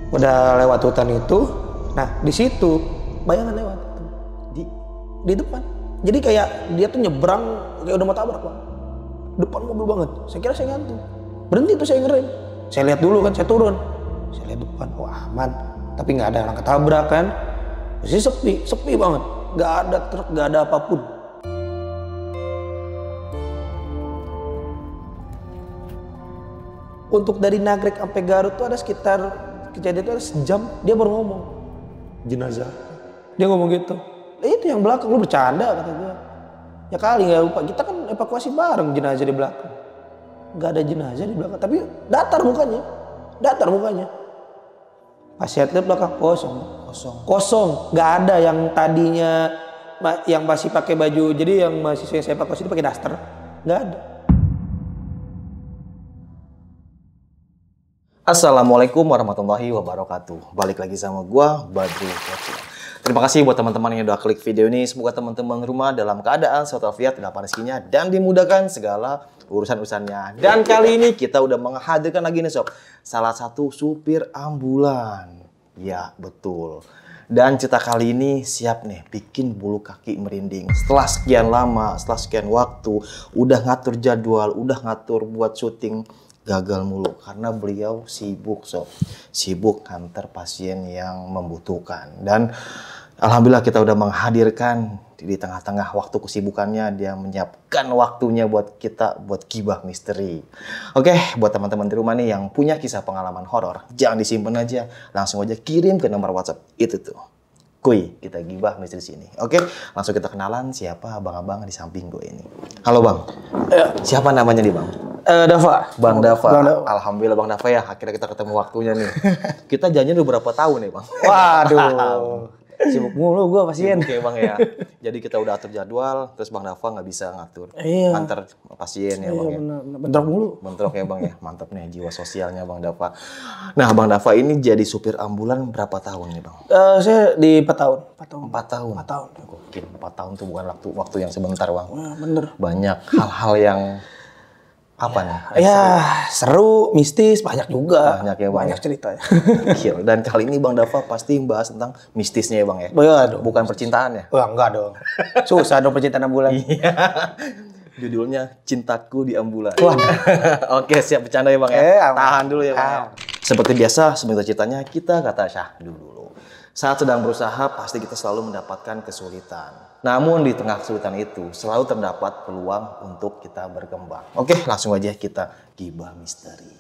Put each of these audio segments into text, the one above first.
Udah lewat hutan itu, nah di situ bayangan lewat di depan. Jadi kayak dia tuh nyebrang kayak udah mau tabrak Bang. Depan mobil banget. Saya kira saya ngantuk. Berhenti tuh saya ngerem. Saya lihat dulu kan, saya turun. Saya lihat depan, wah aman. Tapi nggak ada orang ketabrak kan. Masih sepi banget. Nggak ada truk, nggak ada apapun. Untuk dari Nagrek sampai Garut tuh ada sekitar kejadian itu ada sejam. Dia baru ngomong jenazah. Dia ngomong gitu. Itu yang belakang, lu bercanda kata gue. Ya kali nggak lupa, kita kan evakuasi bareng jenazah di belakang. Nggak ada jenazah di belakang, tapi datar mukanya. Pas lihat di belakang kosong. Nggak ada yang tadinya yang masih pakai baju, jadi yang mahasiswa yang saya evakuasi itu pakai daster, nggak ada. Assalamualaikum warahmatullahi wabarakatuh. Balik lagi sama gua, Badru. Terima kasih buat teman-teman yang udah klik video ini. Semoga teman-teman rumah dalam keadaan sehat walafiat, dapat rezekinya dan dimudahkan segala urusan-urusannya. Dan kali ini kita udah menghadirkan lagi nih sob, salah satu supir ambulan. Ya betul. Dan cerita kali ini siap nih bikin bulu kaki merinding. Setelah sekian lama, setelah sekian waktu, udah ngatur jadwal, udah ngatur buat syuting, gagal mulu karena beliau sibuk sibuk kantor pasien yang membutuhkan. Dan alhamdulillah kita udah menghadirkan di tengah-tengah waktu kesibukannya, dia menyiapkan waktunya buat kita buat gibah misteri. Oke, buat teman-teman di rumah nih yang punya kisah pengalaman horor, jangan disimpan aja, langsung aja kirim ke nomor WhatsApp itu tuh. Kuy, kita gibah misteri sini. Oke, langsung kita kenalan siapa abang-abang di samping gue ini. Halo Bang. Siapa namanya nih Bang? Dava. Bang Dava. Alhamdulillah Bang Dava ya, akhirnya kita ketemu waktunya nih. Kita janjian udah berapa tahun nih Bang? Waduh. Sibuk mulu gue pasien. Oke Bang ya. Jadi kita udah atur jadwal, terus Bang Dava nggak bisa ngatur. Iya. Antar pasien ya Bang ya. Bentrok mulu. Bentrok ya Bang ya. Mantap nih jiwa sosialnya Bang Dava. Nah Bang Dava ini jadi supir ambulan berapa tahun nih Bang? Saya di 4 tahun. 4 tahun. Gokil, 4 tahun tuh bukan waktu yang sebentar Bang. Bener. Banyak hal-hal yang apa nih? Ya seru, mistis, banyak juga. Banyak ya Bang. Banyak ceritanya. Dan kali ini Bang Dava pasti bahas tentang mistisnya ya Bang ya? Waduh. Bukan percintaan ya? Wah enggak dong. Susah dong percintaan ambulan. Iya. Judulnya Cintaku di Ambulan. Waduh. Oke, siap bercanda ya Bang ya? Tahan dulu ya Bang ya. Seperti biasa, sebelum ceritanya kita kata syahdu dulu. Saat sedang berusaha, pasti kita selalu mendapatkan kesulitan. Namun di tengah kesulitan itu, selalu terdapat peluang untuk kita berkembang. Oke, langsung aja kita gibah misteri.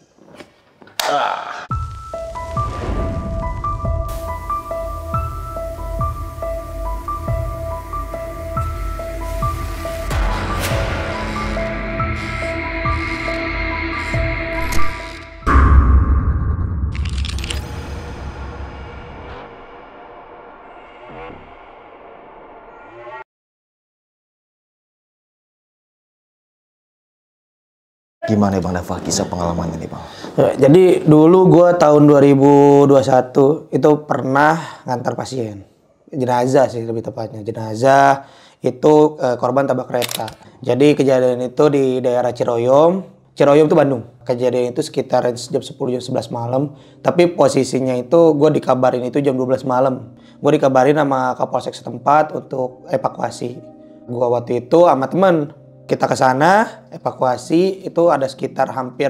Gimana ya Bang Dava kisah pengalaman ini Bang? Jadi dulu gue tahun 2021 itu pernah ngantar pasien. Jenazah sih lebih tepatnya. Jenazah itu korban tabrak kereta. Jadi kejadian itu di daerah Ciroyom. Ciroyom itu Bandung. Kejadian itu sekitar jam 10 jam 11 malam. Tapi posisinya itu gue dikabarin itu jam 12 malam. Gue dikabarin sama Kapolsek setempat untuk evakuasi. Gue waktu itu sama temen. Kita ke sana, evakuasi, itu ada sekitar hampir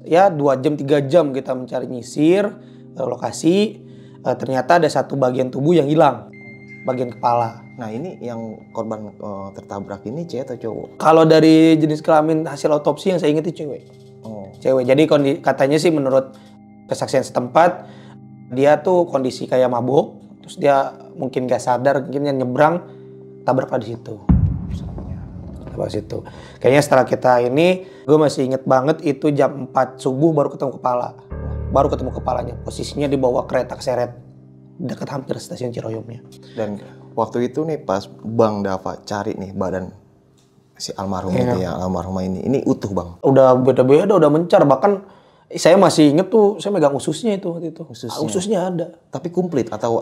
ya 2 jam 3 jam kita mencari nyisir lokasi. Ternyata ada satu bagian tubuh yang hilang, bagian kepala. Nah ini yang korban tertabrak ini cewek atau cowok? Kalau dari jenis kelamin hasil otopsi yang saya ingat itu cewek. Cewek. Jadi katanya sih menurut kesaksian setempat, dia tuh kondisi kayak mabuk, terus dia mungkin gak sadar, mungkin nyebrang, tabraklah di situ. Situ. Kayaknya setelah kita ini, gue masih inget banget itu jam 4 subuh baru ketemu kepala. Baru ketemu kepalanya. Posisinya di bawah kereta keseret. Dekat hampir stasiun Ciroyomnya. Dan waktu itu nih pas Bang Dava cari nih badan si almarhum itu ya, almarhumah ini utuh Bang? Udah beda-beda, udah mencar. Bahkan saya masih inget tuh, saya megang ususnya itu waktu itu. Ususnya ada. Tapi komplit atau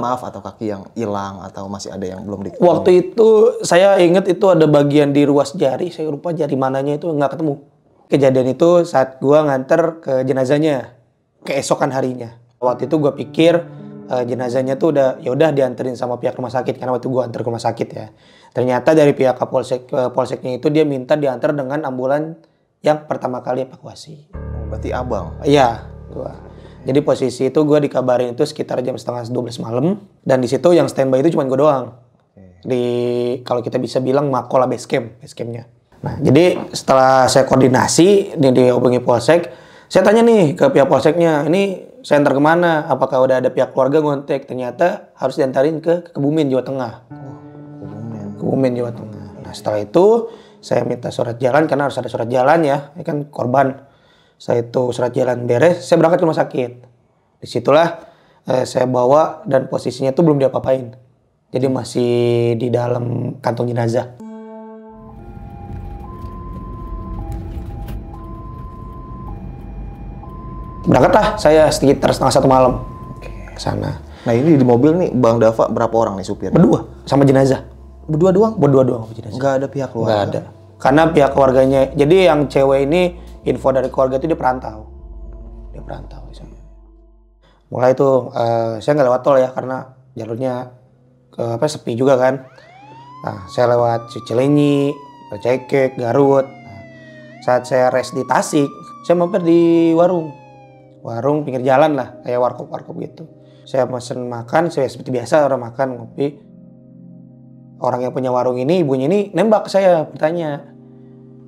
maaf atau kaki yang hilang atau masih ada yang belum diketahui? Waktu itu saya inget itu ada bagian di ruas jari, saya lupa jari mananya itu nggak ketemu. Kejadian itu saat gua nganter ke jenazahnya, keesokan harinya. Waktu itu gue pikir jenazahnya tuh udah dianterin sama pihak rumah sakit, karena waktu gue antar ke rumah sakit ya. Ternyata dari pihak polseknya itu dia minta diantar dengan ambulan yang pertama kali evakuasi. Berarti abang? Iya, gua. Jadi posisi itu gue dikabarin itu sekitar jam setengah 12 malam, dan di situ yang standby itu cuma gue doang. Di kalau kita bisa bilang Makola base campnya. Nah, jadi setelah saya koordinasi dihubungi polsek, saya tanya nih ke pihak polseknya, ini saya antar kemana? Apakah udah ada pihak keluarga ngontek? Ternyata harus diantarin ke Kebumen, Jawa Tengah. Kebumen, Jawa Tengah. Nah, setelah itu saya minta surat jalan, karena harus ada surat jalan ya. Ini kan korban. Setelah itu surat jalan beres, saya berangkat ke rumah sakit. Disitulah saya bawa, dan posisinya itu belum diapa-apain. Jadi masih di dalam kantong jenazah. Berangkatlah saya sekitar setengah 1 malam ke sana. Nah ini di mobil nih Bang Dava berapa orang nih supir? Berdua sama jenazah. Berdua doang? Berdua doang sama jenazah. Nggak ada pihak keluarga? Nggak ada. Karena pihak keluarganya, jadi yang cewek ini info dari keluarga itu dia perantau. Dia perantau di sana. Mulai itu saya nggak lewat tol ya, karena jalurnya sepi juga kan. Nah, saya lewat Cilenyi, Cekek, Garut. Nah, saat saya rest di Tasik, saya mampir di warung pinggir jalan lah, kayak warkop gitu. Saya pesen makan, saya seperti biasa orang makan, ngopi. Orang yang punya warung ini, ibunya ini nembak ke saya, bertanya,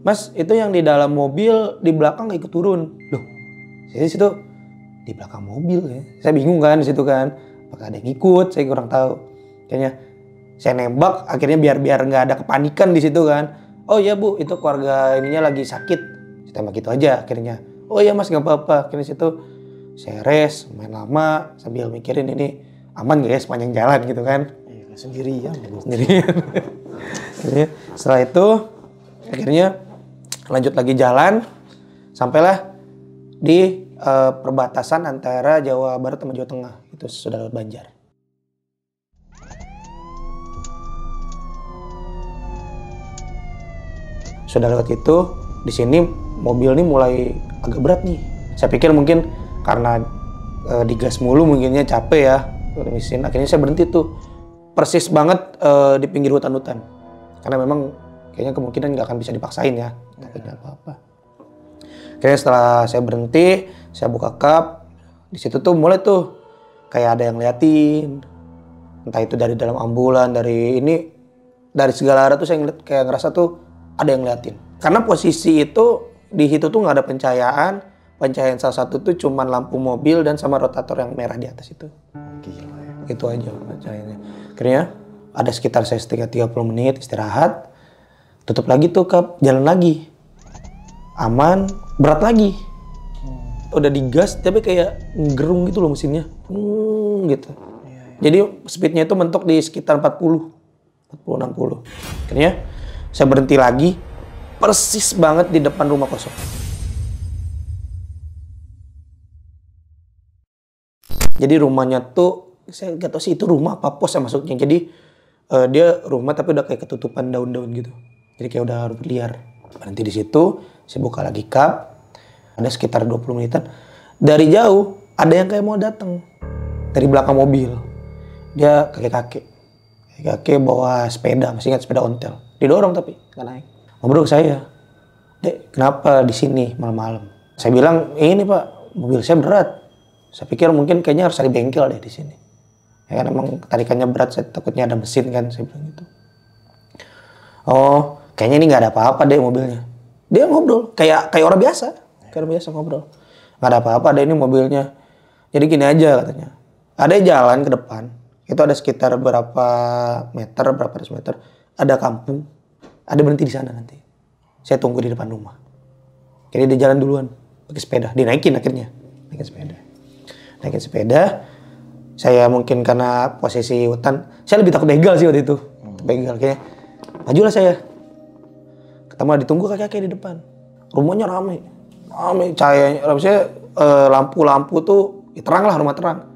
"Mas, itu yang di dalam mobil di belakang ikut turun." Loh, saya di situ di belakang mobil ya. Saya bingung kan di situ kan, apakah ada yang ikut? Saya kurang tahu. Kayaknya saya nembak, akhirnya biar nggak ada kepanikan di situ kan. "Oh iya Bu, itu keluarga ininya lagi sakit." Saya tembak gitu aja akhirnya. "Oh iya Mas, nggak apa-apa." Akhirnya situ saya rest, main lama sambil mikirin ini aman gak ya sepanjang jalan gitu kan. Iya, sendirian. Akhirnya, setelah itu akhirnya lanjut lagi jalan, sampailah di perbatasan antara Jawa Barat sama Jawa Tengah. Itu sudah lewat Banjar. Sudah lewat itu, di sini mobil ini mulai agak berat nih. Saya pikir mungkin karena digas mulu mungkinnya capek ya. Akhirnya saya berhenti tuh. Persis banget di pinggir hutan-hutan. Karena memang kayaknya kemungkinan nggak akan bisa dipaksain ya. Takutnya apa-apa. Akhirnya setelah saya berhenti, saya buka kap. Di situ tuh mulai tuh kayak ada yang liatin. Entah itu dari dalam ambulan, dari segala arah tuh saya ngeliat, kayak ngerasa tuh ada yang liatin. Karena posisi itu di situ tuh nggak ada pencahayaan. Pencahayaan salah satu tuh cuman lampu mobil dan sama rotator yang merah di atas itu. Gila ya. Itu aja pencahayaannya. Akhirnya ada sekitar saya 30 menit istirahat. Tutup lagi tuh kap, jalan lagi. Aman, berat lagi. Udah digas tapi kayak ngerung gitu loh mesinnya. Gitu. Jadi speednya itu mentok di sekitar 40-60. Akhirnya saya berhenti lagi. Persis banget di depan rumah kosong. Jadi rumahnya tuh, saya nggak tahu sih itu rumah apa pos ya masuknya. Jadi dia rumah tapi udah kayak ketutupan daun-daun gitu. Jadi kayak udah liar. Berhenti di situ, saya buka lagi kap. Ada sekitar 20 menitan. Dari jauh ada yang kayak mau datang dari belakang mobil. Dia kakek bawa sepeda, masih ingat sepeda ontel. Didorong tapi nggak naik. Ngobrol ke saya, "Dek, kenapa di sini malam-malam?" Saya bilang, "Ini Pak, mobil saya berat. Saya pikir mungkin kayaknya harus cari bengkel deh di sini. Ya kan emang tarikannya berat, saya takutnya ada mesin kan," saya bilang gitu. "Oh, kayaknya ini nggak ada apa-apa deh mobilnya." Dia ngobrol kayak orang biasa, ngobrol. "Nggak ada apa-apa deh ini mobilnya. Jadi gini aja," katanya. "Ada jalan ke depan, itu ada sekitar berapa ratus meter, ada kampung, ada berhenti di sana nanti. Saya tunggu di depan rumah." Jadi dia jalan duluan pakai sepeda, dinaikin akhirnya, naikin sepeda. Saya mungkin karena posisi hutan, saya lebih takut begal sih waktu itu. Begal kayaknya. Majulah saya. Ketemu ditunggu kakek-kakek di depan. Rumahnya ramai, cahayanya. Maksudnya lampu-lampu tuh terang lah, rumah terang.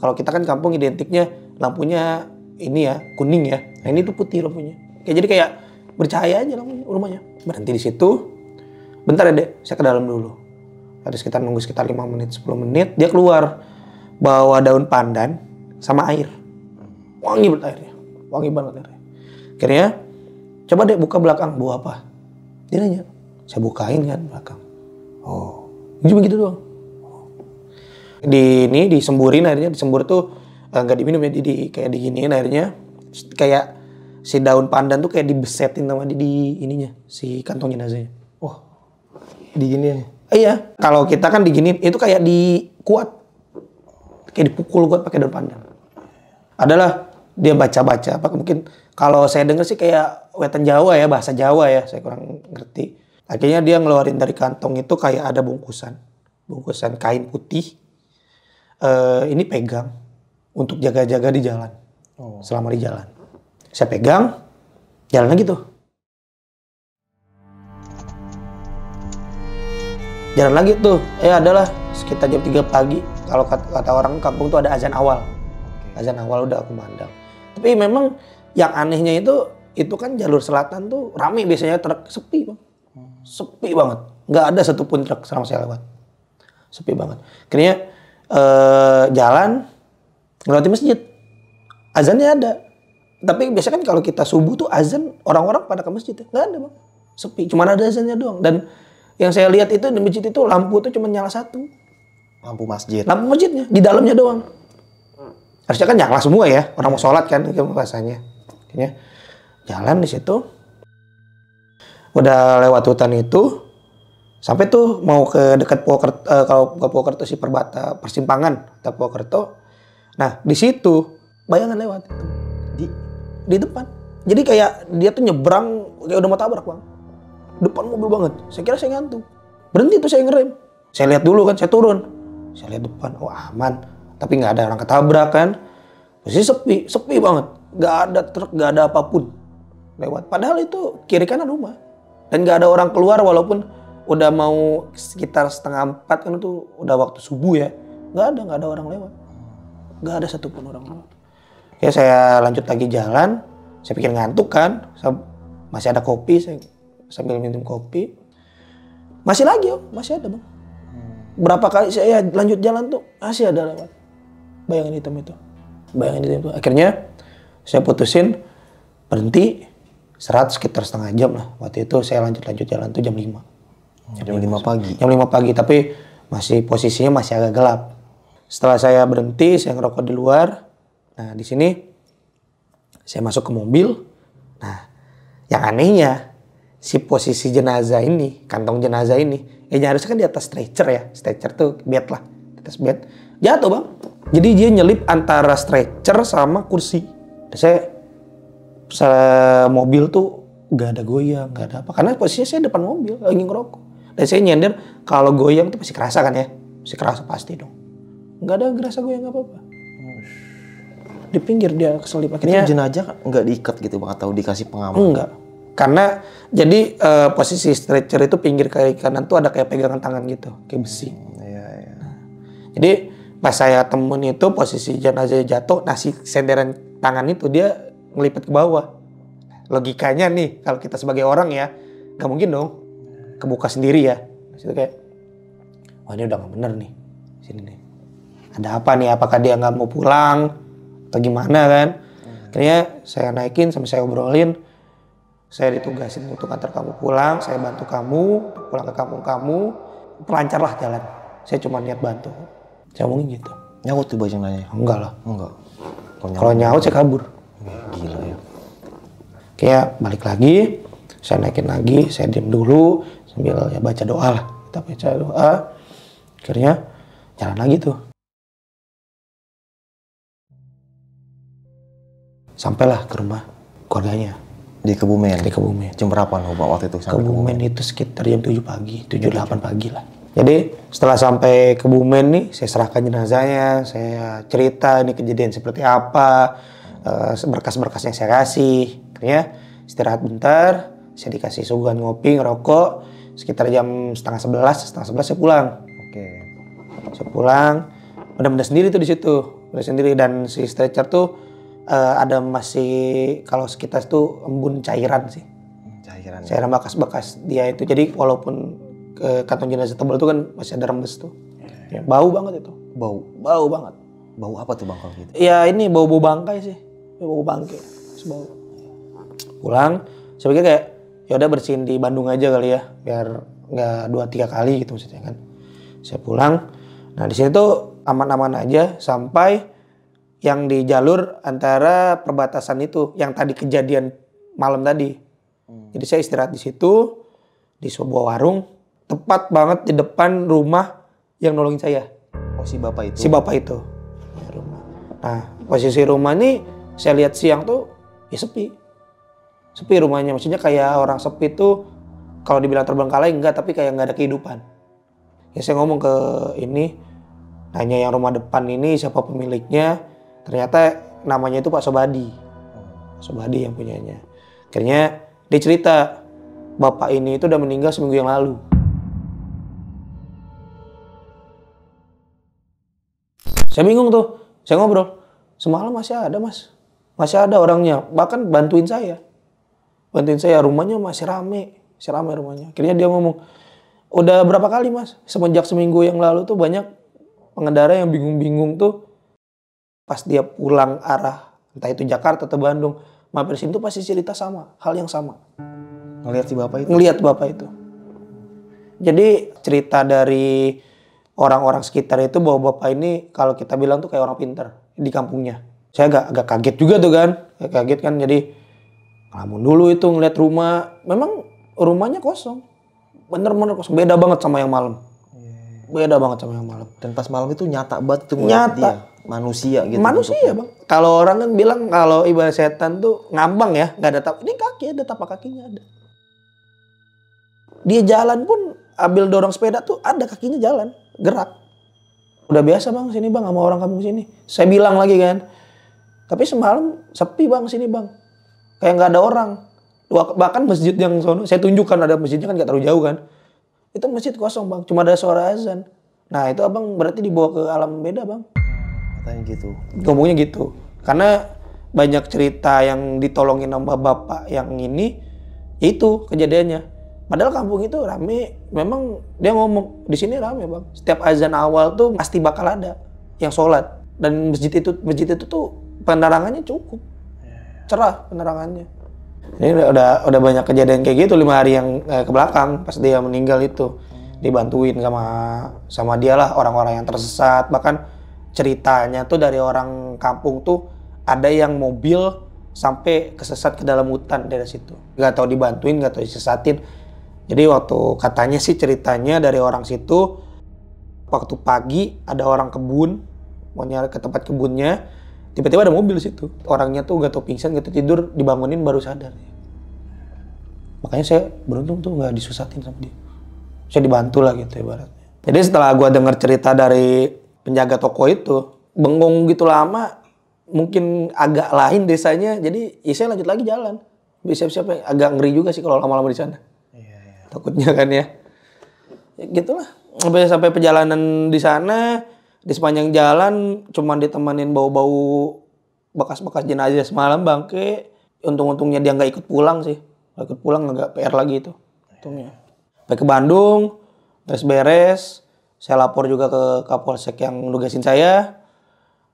Kalau kita kan kampung identiknya lampunya ini ya, kuning ya. Nah ini tuh putih lampunya. Jadi kayak bercahaya aja rumahnya. Berhenti di situ. "Bentar ya Dek, saya ke dalam dulu." Ada sekitar nunggu sekitar 5 menit, 10 menit. Dia keluar bawa daun pandan sama air. Wangi banget airnya. Wangi banget airnya. Akhirnya, coba deh buka belakang, bawa apa? Dia nanya. Saya bukain kan belakang. Oh, cuma gitu doang. Disemburin airnya, disembur tuh nggak diminum ya, kayak diginiin airnya. Kayak si daun pandan tuh kayak dibesetin sama di ininya, si kantong jenazahnya. Wah, diginiin. Iya, kalau kita kan diginiin, itu kayak dikuat. Kayak dipukul kuat pakai daun pandan. Adalah dia baca-baca, apa mungkin kalau saya dengar sih kayak wetan Jawa ya, bahasa Jawa ya, saya kurang ngerti. Akhirnya dia ngeluarin dari kantong itu kayak ada bungkusan kain putih. Ini pegang untuk jaga-jaga di jalan, selama di jalan. Saya pegang, jalan lagi tuh. Jalan lagi tuh, adalah sekitar jam 3 pagi. Kalau kata orang kampung tuh ada azan awal. Azan awal udah kumandang. Tapi memang yang anehnya itu kan jalur selatan tuh rame biasanya, truk sepi bang. Sepi banget. Nggak ada satupun truk selama saya lewat. Sepi banget. Akhirnya jalan, ngelewati masjid. Azannya ada. Tapi biasanya kan kalau kita subuh tuh azan, orang-orang pada ke masjid. Nggak ada bang. Sepi. Cuma ada azannya doang. Dan yang saya lihat itu di masjid itu lampu tuh cuma nyala satu. Lampu masjid. Lampu masjidnya. Di dalamnya doang. Harusnya kan nyala semua ya, orang mau sholat kan, itu bahasanya. Akhirnya jalan di situ, udah lewat hutan itu, sampai tuh mau ke dekat Purwokerto, kalau ke Purwokerto si persimpangan ke Purwokerto. Nah di situ bayangan lewat di depan. Jadi kayak dia tuh nyebrang kayak udah mau tabrak bang. Depan mobil banget. Saya kira saya ngantuk. Berhenti tuh saya ngerem. Saya lihat dulu kan, saya turun. Saya lihat depan, oh aman. Tapi nggak ada orang ketabrak kan. Posisi sepi banget. Nggak ada truk, nggak ada apapun lewat. Padahal itu kiri kanan rumah. Dan nggak ada orang keluar walaupun udah mau sekitar 3:30 kan, itu udah waktu subuh ya. Nggak ada orang lewat. Nggak ada satupun orang lewat. Ya saya lanjut lagi jalan. Saya pikir ngantuk kan. Masih ada kopi, saya sambil minum kopi. Masih lagi masih ada bang. Berapa kali saya lanjut jalan tuh masih ada lewat. Bayangan hitam itu. Akhirnya saya putusin berhenti sekitar setengah jam lah. Waktu itu saya lanjut jalan tuh jam 5. Jam 5 pagi? Jam 5 pagi, tapi posisinya masih agak gelap. Setelah saya berhenti, saya ngerokok di luar. Nah di sini saya masuk ke mobil. Nah yang anehnya si posisi jenazah ini, kantong jenazah ini, harusnya kan di atas stretcher ya. Stretcher tuh bed lah, di atas bed. Jatuh bang. Jadi dia nyelip antara stretcher sama kursi. Saya mobil tuh gak ada goyang, gak ada apa. Karena posisinya saya depan mobil, lagi ngerokok. Dan saya nyender kalau goyang tuh pasti kerasa kan ya. Pasti kerasa pasti dong. Gak ada gerasa goyang apa-apa. Di pinggir dia keselip. Akhirnya jenazah nggak diikat gitu bang, atau dikasih pengaman? Enggak. Karena jadi posisi stretcher itu pinggir kiri kanan tuh ada kayak pegangan tangan gitu, kayak besi. Iya. Nah, jadi pas saya temuin itu posisi jenazah jatuh, nah si senderan tangan itu dia ngelipet ke bawah. Logikanya nih, kalau kita sebagai orang ya, nggak mungkin dong kebuka sendiri ya. Situ kayak, wah ini udah nggak bener nih, sini nih. Ada apa nih? Apakah dia nggak mau pulang atau gimana kan? Akhirnya saya naikin sampai saya obrolin. Saya ditugasin untuk antar kamu pulang, saya bantu kamu pulang ke kampung kamu, pelancarlah jalan. Saya cuma niat bantu. Saya ngomongin gitu. Nyaut tuh bajang nanya? Enggak lah. Enggak. Kalau nyaut saya kabur. Gila ya. Kayak balik lagi, saya naikin lagi, saya diem dulu sambil ya baca doa lah. Kita baca doa. Akhirnya jalan lagi tuh. Sampailah ke rumah keluarganya. Di Kebumen? Di Kebumen. Jam berapa waktu itu sampai Kebumen itu sekitar jam 7 pagi, 7-8 pagi lah. Jadi setelah sampai Kebumen nih, saya serahkan jenazahnya, saya cerita ini kejadian seperti apa, berkas-berkas yang saya kasih. Akhirnya istirahat bentar, saya dikasih suguhan ngopi, ngerokok, sekitar jam setengah 11 saya pulang. Oke. Saya pulang, udah sendiri tuh di situ, udah sendiri, dan si stretcher tuh ada masih kalau sekitar tuh embun cairan sih. Cairan bekas-bekas dia itu. Jadi walaupun kantong jenazah tebal itu kan masih ada rembes tuh. Ya, bau banget itu. Bau banget. Bau apa tuh Bang kalau gitu? Ya ini bau-bau bangkai sih. Bau bangkai. Terus bau. Pulang, saya pikir kayak ya udah bersihin di Bandung aja kali ya, biar nggak 2-3 kali gitu maksudnya kan. Saya pulang. Nah di sini tuh aman-aman aja sampai yang di jalur antara perbatasan itu yang tadi kejadian malam tadi. Jadi saya istirahat di situ di sebuah warung tepat banget di depan rumah yang nolongin saya. Oh si bapak itu? Si bapak itu. Ya, rumah. Nah posisi rumah ini saya lihat siang tuh ya sepi. Sepi rumahnya, maksudnya kayak orang sepi tuh kalau dibilang terbengkalai enggak, tapi kayak nggak ada kehidupan. Ya saya ngomong ke ini, nanya yang rumah depan ini siapa pemiliknya, ternyata namanya itu Pak Sobadi. Pak Sobadi yang punyanya. Akhirnya dia cerita, bapak ini itu udah meninggal seminggu yang lalu. Saya bingung tuh, saya ngobrol, semalam masih ada mas, masih ada orangnya, bahkan bantuin saya, rumahnya masih rame rumahnya. Akhirnya dia ngomong, udah berapa kali mas, semenjak seminggu yang lalu tuh banyak pengendara yang bingung-bingung tuh, pas dia pulang arah, entah itu Jakarta atau Bandung, mampir sini tuh pasti cerita sama, hal yang sama. Ngelihat si bapak itu? Ngelihat bapak itu. Jadi cerita dari orang-orang sekitar itu bahwa bapak ini kalau kita bilang tuh kayak orang pintar di kampungnya. Saya agak kaget juga tuh kan. Kaget kan, jadi ngelamun dulu itu ngeliat rumah. Memang rumahnya kosong. Bener-bener kosong. Beda banget sama yang malam. Beda banget sama yang malam. Dan pas malam itu nyata banget tuh nyata. Dia. Manusia gitu. Manusia bang. Kalau orang kan bilang kalau ibarat setan tuh ngambang ya. Gak ada tapak. Ini kaki ada, tapak kakinya ada. Dia jalan pun ambil dorong sepeda tuh ada kakinya jalan. Gerak. Udah biasa bang sini bang sama orang kampung sini. Saya bilang lagi kan. Tapi semalam sepi bang sini bang. Kayak nggak ada orang. Bahkan masjid yang sono saya tunjukkan ada masjidnya kan nggak terlalu jauh kan. Itu masjid kosong bang. Cuma ada suara azan. Nah itu abang berarti dibawa ke alam beda bang. Katanya gitu. Ngomongnya gitu. Karena banyak cerita yang ditolongin sama bapak yang ini. Itu kejadiannya. Padahal kampung itu rame, memang dia ngomong di sini rame bang. Setiap azan awal tuh pasti bakal ada yang sholat. Dan masjid itu tuh penerangannya cukup, cerah penerangannya. Ini udah banyak kejadian kayak gitu 5 hari yang ke belakang pas dia meninggal itu dibantuin sama dia lah orang-orang yang tersesat. Bahkan ceritanya tuh dari orang kampung tuh ada yang mobil sampai kesesat ke dalam hutan dari situ. Gak tahu dibantuin, gak tahu disesatin. Jadi waktu katanya sih ceritanya dari orang situ, waktu pagi ada orang kebun, mau nyari ke tempat kebunnya, tiba-tiba ada mobil situ. Orangnya tuh gak tau pingsan, gak tau tidur, dibangunin baru sadar. Makanya saya beruntung tuh gak disusatin sama dia. Saya dibantu lah gitu ibaratnya. Jadi setelah gua dengar cerita dari penjaga toko itu, bengong gitu lama, mungkin agak lain desanya, jadi ya saya lanjut lagi jalan. Siap-siap agak ngeri juga sih kalau lama-lama di sana. Takutnya kan ya. Gitulah. Sampai perjalanan di sana, di sepanjang jalan cuman ditemenin bau-bau bekas-bekas jenazah semalam bangke. Untung-untungnya dia nggak ikut pulang sih. Nggak ikut pulang agak PR lagi itu. Untungnya. Sampai ke Bandung, beres-beres. Saya lapor juga ke Kapolsek yang nugasin saya.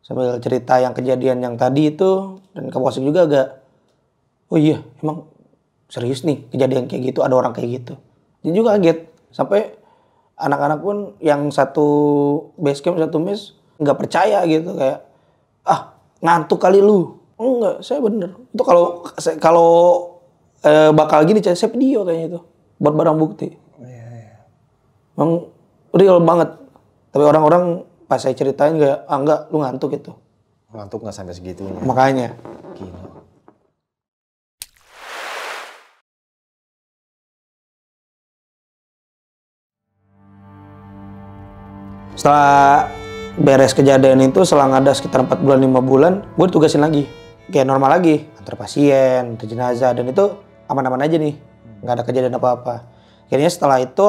Sambil cerita yang kejadian yang tadi itu. Dan Kapolsek juga agak, oh iya emang serius nih kejadian kayak gitu, ada orang kayak gitu. Dia juga kaget. Sampai anak-anak pun yang satu base camp, satu mes nggak percaya gitu. Kayak, ngantuk kali lu. Enggak, saya bener. Itu kalau bakal gini, saya video kayaknya itu. Buat barang bukti. Emang real banget. Tapi orang-orang pas saya ceritain kayak, enggak, lu ngantuk gitu. Ngantuk nggak sampai segitunya. Makanya. Gila. Setelah beres kejadian itu, selang ada sekitar 4 bulan, 5 bulan, gue ditugasin lagi. Kayak normal lagi, antar pasien, antar jenazah, dan itu aman-aman aja nih. Nggak ada kejadian apa-apa. Akhirnya setelah itu,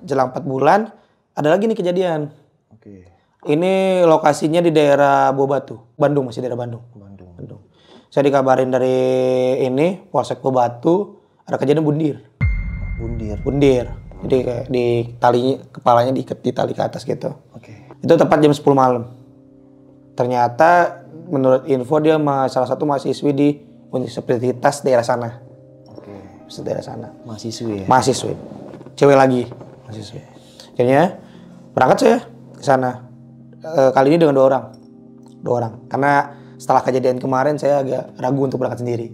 jelang 4 bulan, ada lagi nih kejadian. Oke. Ini lokasinya di daerah Buah Batu, Bandung, masih daerah Bandung. Saya dikabarin dari ini, Polsek Buah Batu, ada kejadian bundir. Bundir. Jadi kayak di tali, kepalanya diikat di tali ke atas gitu. Oke. Itu tepat jam 10 malam. Ternyata menurut info dia salah satu mahasiswi di universitas daerah sana. Daerah sana. Mahasiswi ya? Mahasiswi. Cewek lagi. Mahasiswi. Akhirnya berangkat saya ke sana. Kali ini dengan 2 orang. 2 orang. Karena setelah kejadian kemarin saya agak ragu untuk berangkat sendiri.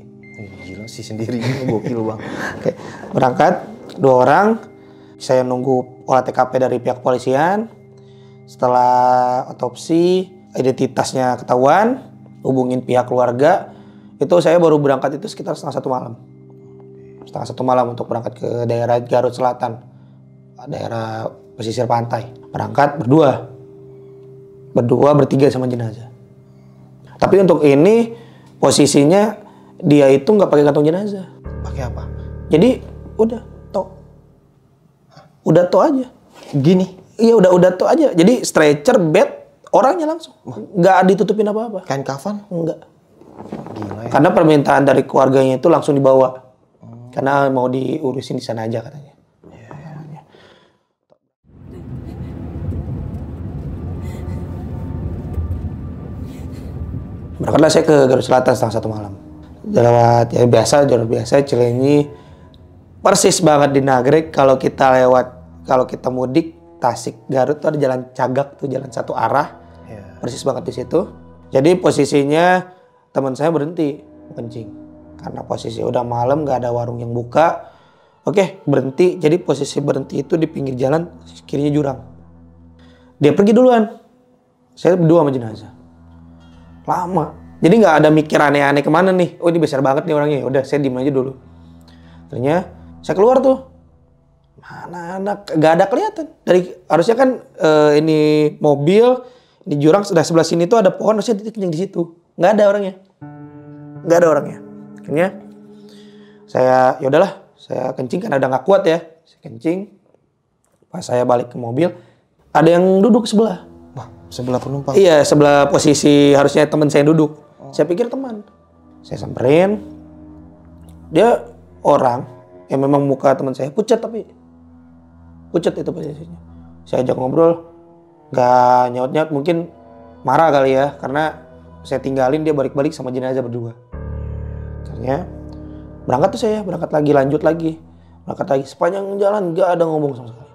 Gila sih sendiri. Gokil bang. Oke. Berangkat 2 orang. Saya nunggu olah TKP dari pihak kepolisian. Setelah otopsi, identitasnya ketahuan, hubungin pihak keluarga. Itu saya baru berangkat itu sekitar setengah 1 malam. Setengah 1 malam untuk berangkat ke daerah Garut Selatan, daerah pesisir pantai. Berangkat berdua, bertiga sama jenazah. Tapi untuk ini posisinya dia itu nggak pakai kantong jenazah. Pakai apa? Jadi udah to aja. Gini? Iya udah to aja. Jadi stretcher, bed, orangnya langsung. Nggak ditutupin apa-apa. Kain kafan? Enggak. Gila ya. Karena permintaan dari keluarganya itu langsung dibawa. Karena mau diurusin di sana aja katanya. Berangkatlah saya ke Garut Selatan setengah 1 malam. Lewat ya biasa, jalur biasa, Cilenyi. Persis banget di Nagrek kalau kita mudik Tasik Garut tuh ada jalan Cagak tuh, jalan satu arah. Persis banget di situ. Jadi posisinya teman saya berhenti kencing. Karena posisi udah malam, gak ada warung yang buka. Oke, berhenti. Jadi posisi berhenti itu di pinggir jalan, kirinya jurang. Dia pergi duluan. Saya berdua sama jenazah. Lama. Jadi gak ada mikir aneh-aneh kemana nih. Oh ini besar banget nih orangnya. Udah saya diem aja dulu. Ternyata saya keluar tuh. Mana anak? Gak ada kelihatan. Harusnya kan ini mobil, di jurang sudah sebelah sini tuh ada pohon, harusnya dia kencing di situ. Gak ada orangnya. Akhirnya saya yaudahlah, saya kencing karena udah nggak kuat ya. Saya kencing. Pas saya balik ke mobil, ada yang duduk sebelah. Wah, sebelah penumpang? Iya, sebelah posisi harusnya teman saya yang duduk. Saya pikir teman. Saya samperin. Dia orang yang memang muka teman saya pucat tapi pucat itu posisinya. Saya ajak ngobrol, nggak nyaut-nyaut, mungkin marah kali ya karena saya tinggalin dia balik-balik sama jenazah berdua. Akhirnya berangkat tuh saya, lanjut lagi. Sepanjang jalan nggak ada ngomong sama sekali.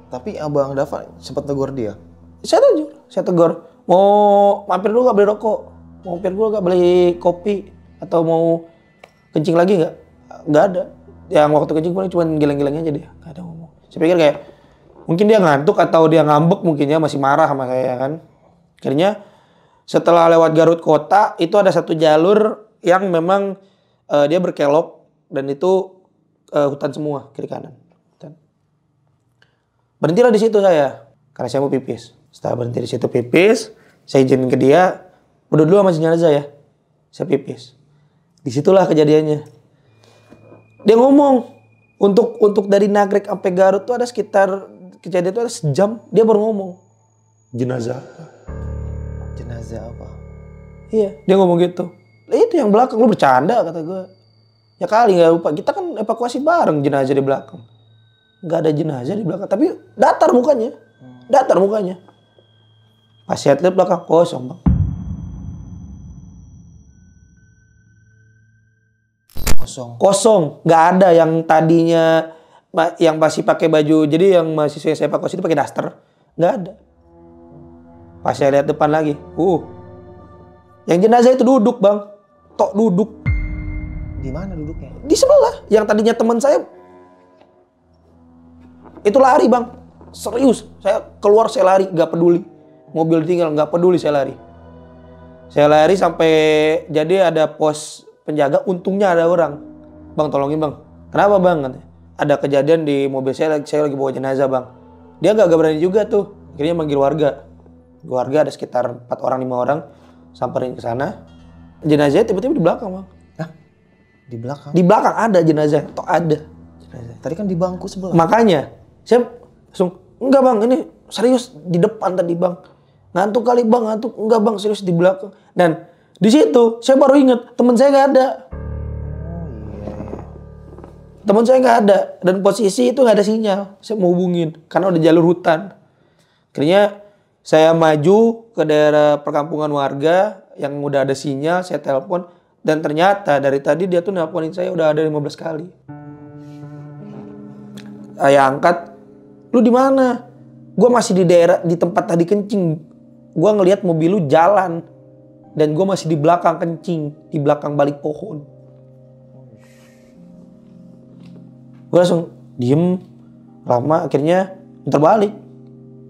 Tapi Abang Dava sempat tegur dia? Saya tegur. Mau mampir dulu nggak beli rokok? Mau mampir dulu nggak beli kopi? Atau mau kencing lagi nggak? Nggak ada. Yang waktu kencing paling cuma geleng-geleng aja dia. Nggak ada ngomong. Saya pikir kayak mungkin dia ngantuk atau dia ngambek mungkin ya, masih marah sama saya kan. Akhirnya setelah lewat Garut kota itu ada satu jalur yang memang dia berkelok dan itu hutan semua kiri kanan. Berhentilah di situ saya karena saya mau pipis. Setelah berhenti di situ pipis, saya izinin ke dia, udah dulu sama jenazah ya. Saya pipis. Disitulah kejadiannya. Dia ngomong untuk dari Nagrek sampai Garut tuh ada sekitar kejadian itu ada sejam, dia baru ngomong. Jenazah apa? Jenazah apa? Iya, dia ngomong gitu. Itu yang belakang, lu bercanda kata gue. Ya kali nggak lupa, kita kan evakuasi bareng jenazah di belakang. Nggak ada jenazah di belakang, tapi datar mukanya. Pas lihat belakang kosong bang. Kosong, nggak ada yang tadinya yang masih pakai baju. Jadi yang mahasiswa yang saya evakuasi itu pakai daster, nggak ada. Pas saya lihat depan lagi, yang jenazah itu duduk bang, duduk. Di mana duduknya? Di sebelah. Yang tadinya teman saya itu lari bang, serius. Saya keluar, saya lari, nggak peduli. Mobil tinggal, nggak peduli, saya lari. Saya lari sampai jadi ada pos penjaga, untungnya ada orang. Bang tolongin bang. Kenapa bang? Ada kejadian di mobil saya lagi bawa jenazah bang. Dia gak berani juga tuh. Akhirnya manggil warga. Warga ada sekitar 4 orang 5 orang. Samperin ke sana. Jenazahnya tiba-tiba di belakang bang. Hah? Di belakang? Di belakang ada jenazah. Ada jenazah. Tadi kan di bangku sebelah. Makanya saya langsung, enggak bang, ini serius di depan tadi bang. Ngantuk kali bang, ngantuk. Enggak bang, serius di belakang. Dan di situ saya baru ingat teman saya nggak ada. Teman saya nggak ada dan posisi itu nggak ada sinyal. Saya mau hubungin karena udah jalur hutan. Akhirnya Saya maju ke daerah perkampungan warga yang udah ada sinyal, saya telepon. Dan ternyata dari tadi dia tuh nelponin saya udah ada 15 kali. Saya angkat, lu di mana? Gue masih di daerah, di tempat tadi kencing. Gue ngelihat mobil lu jalan. Dan gue masih di belakang kencing, di belakang balik pohon. Gue langsung diem, lama akhirnya muter balik.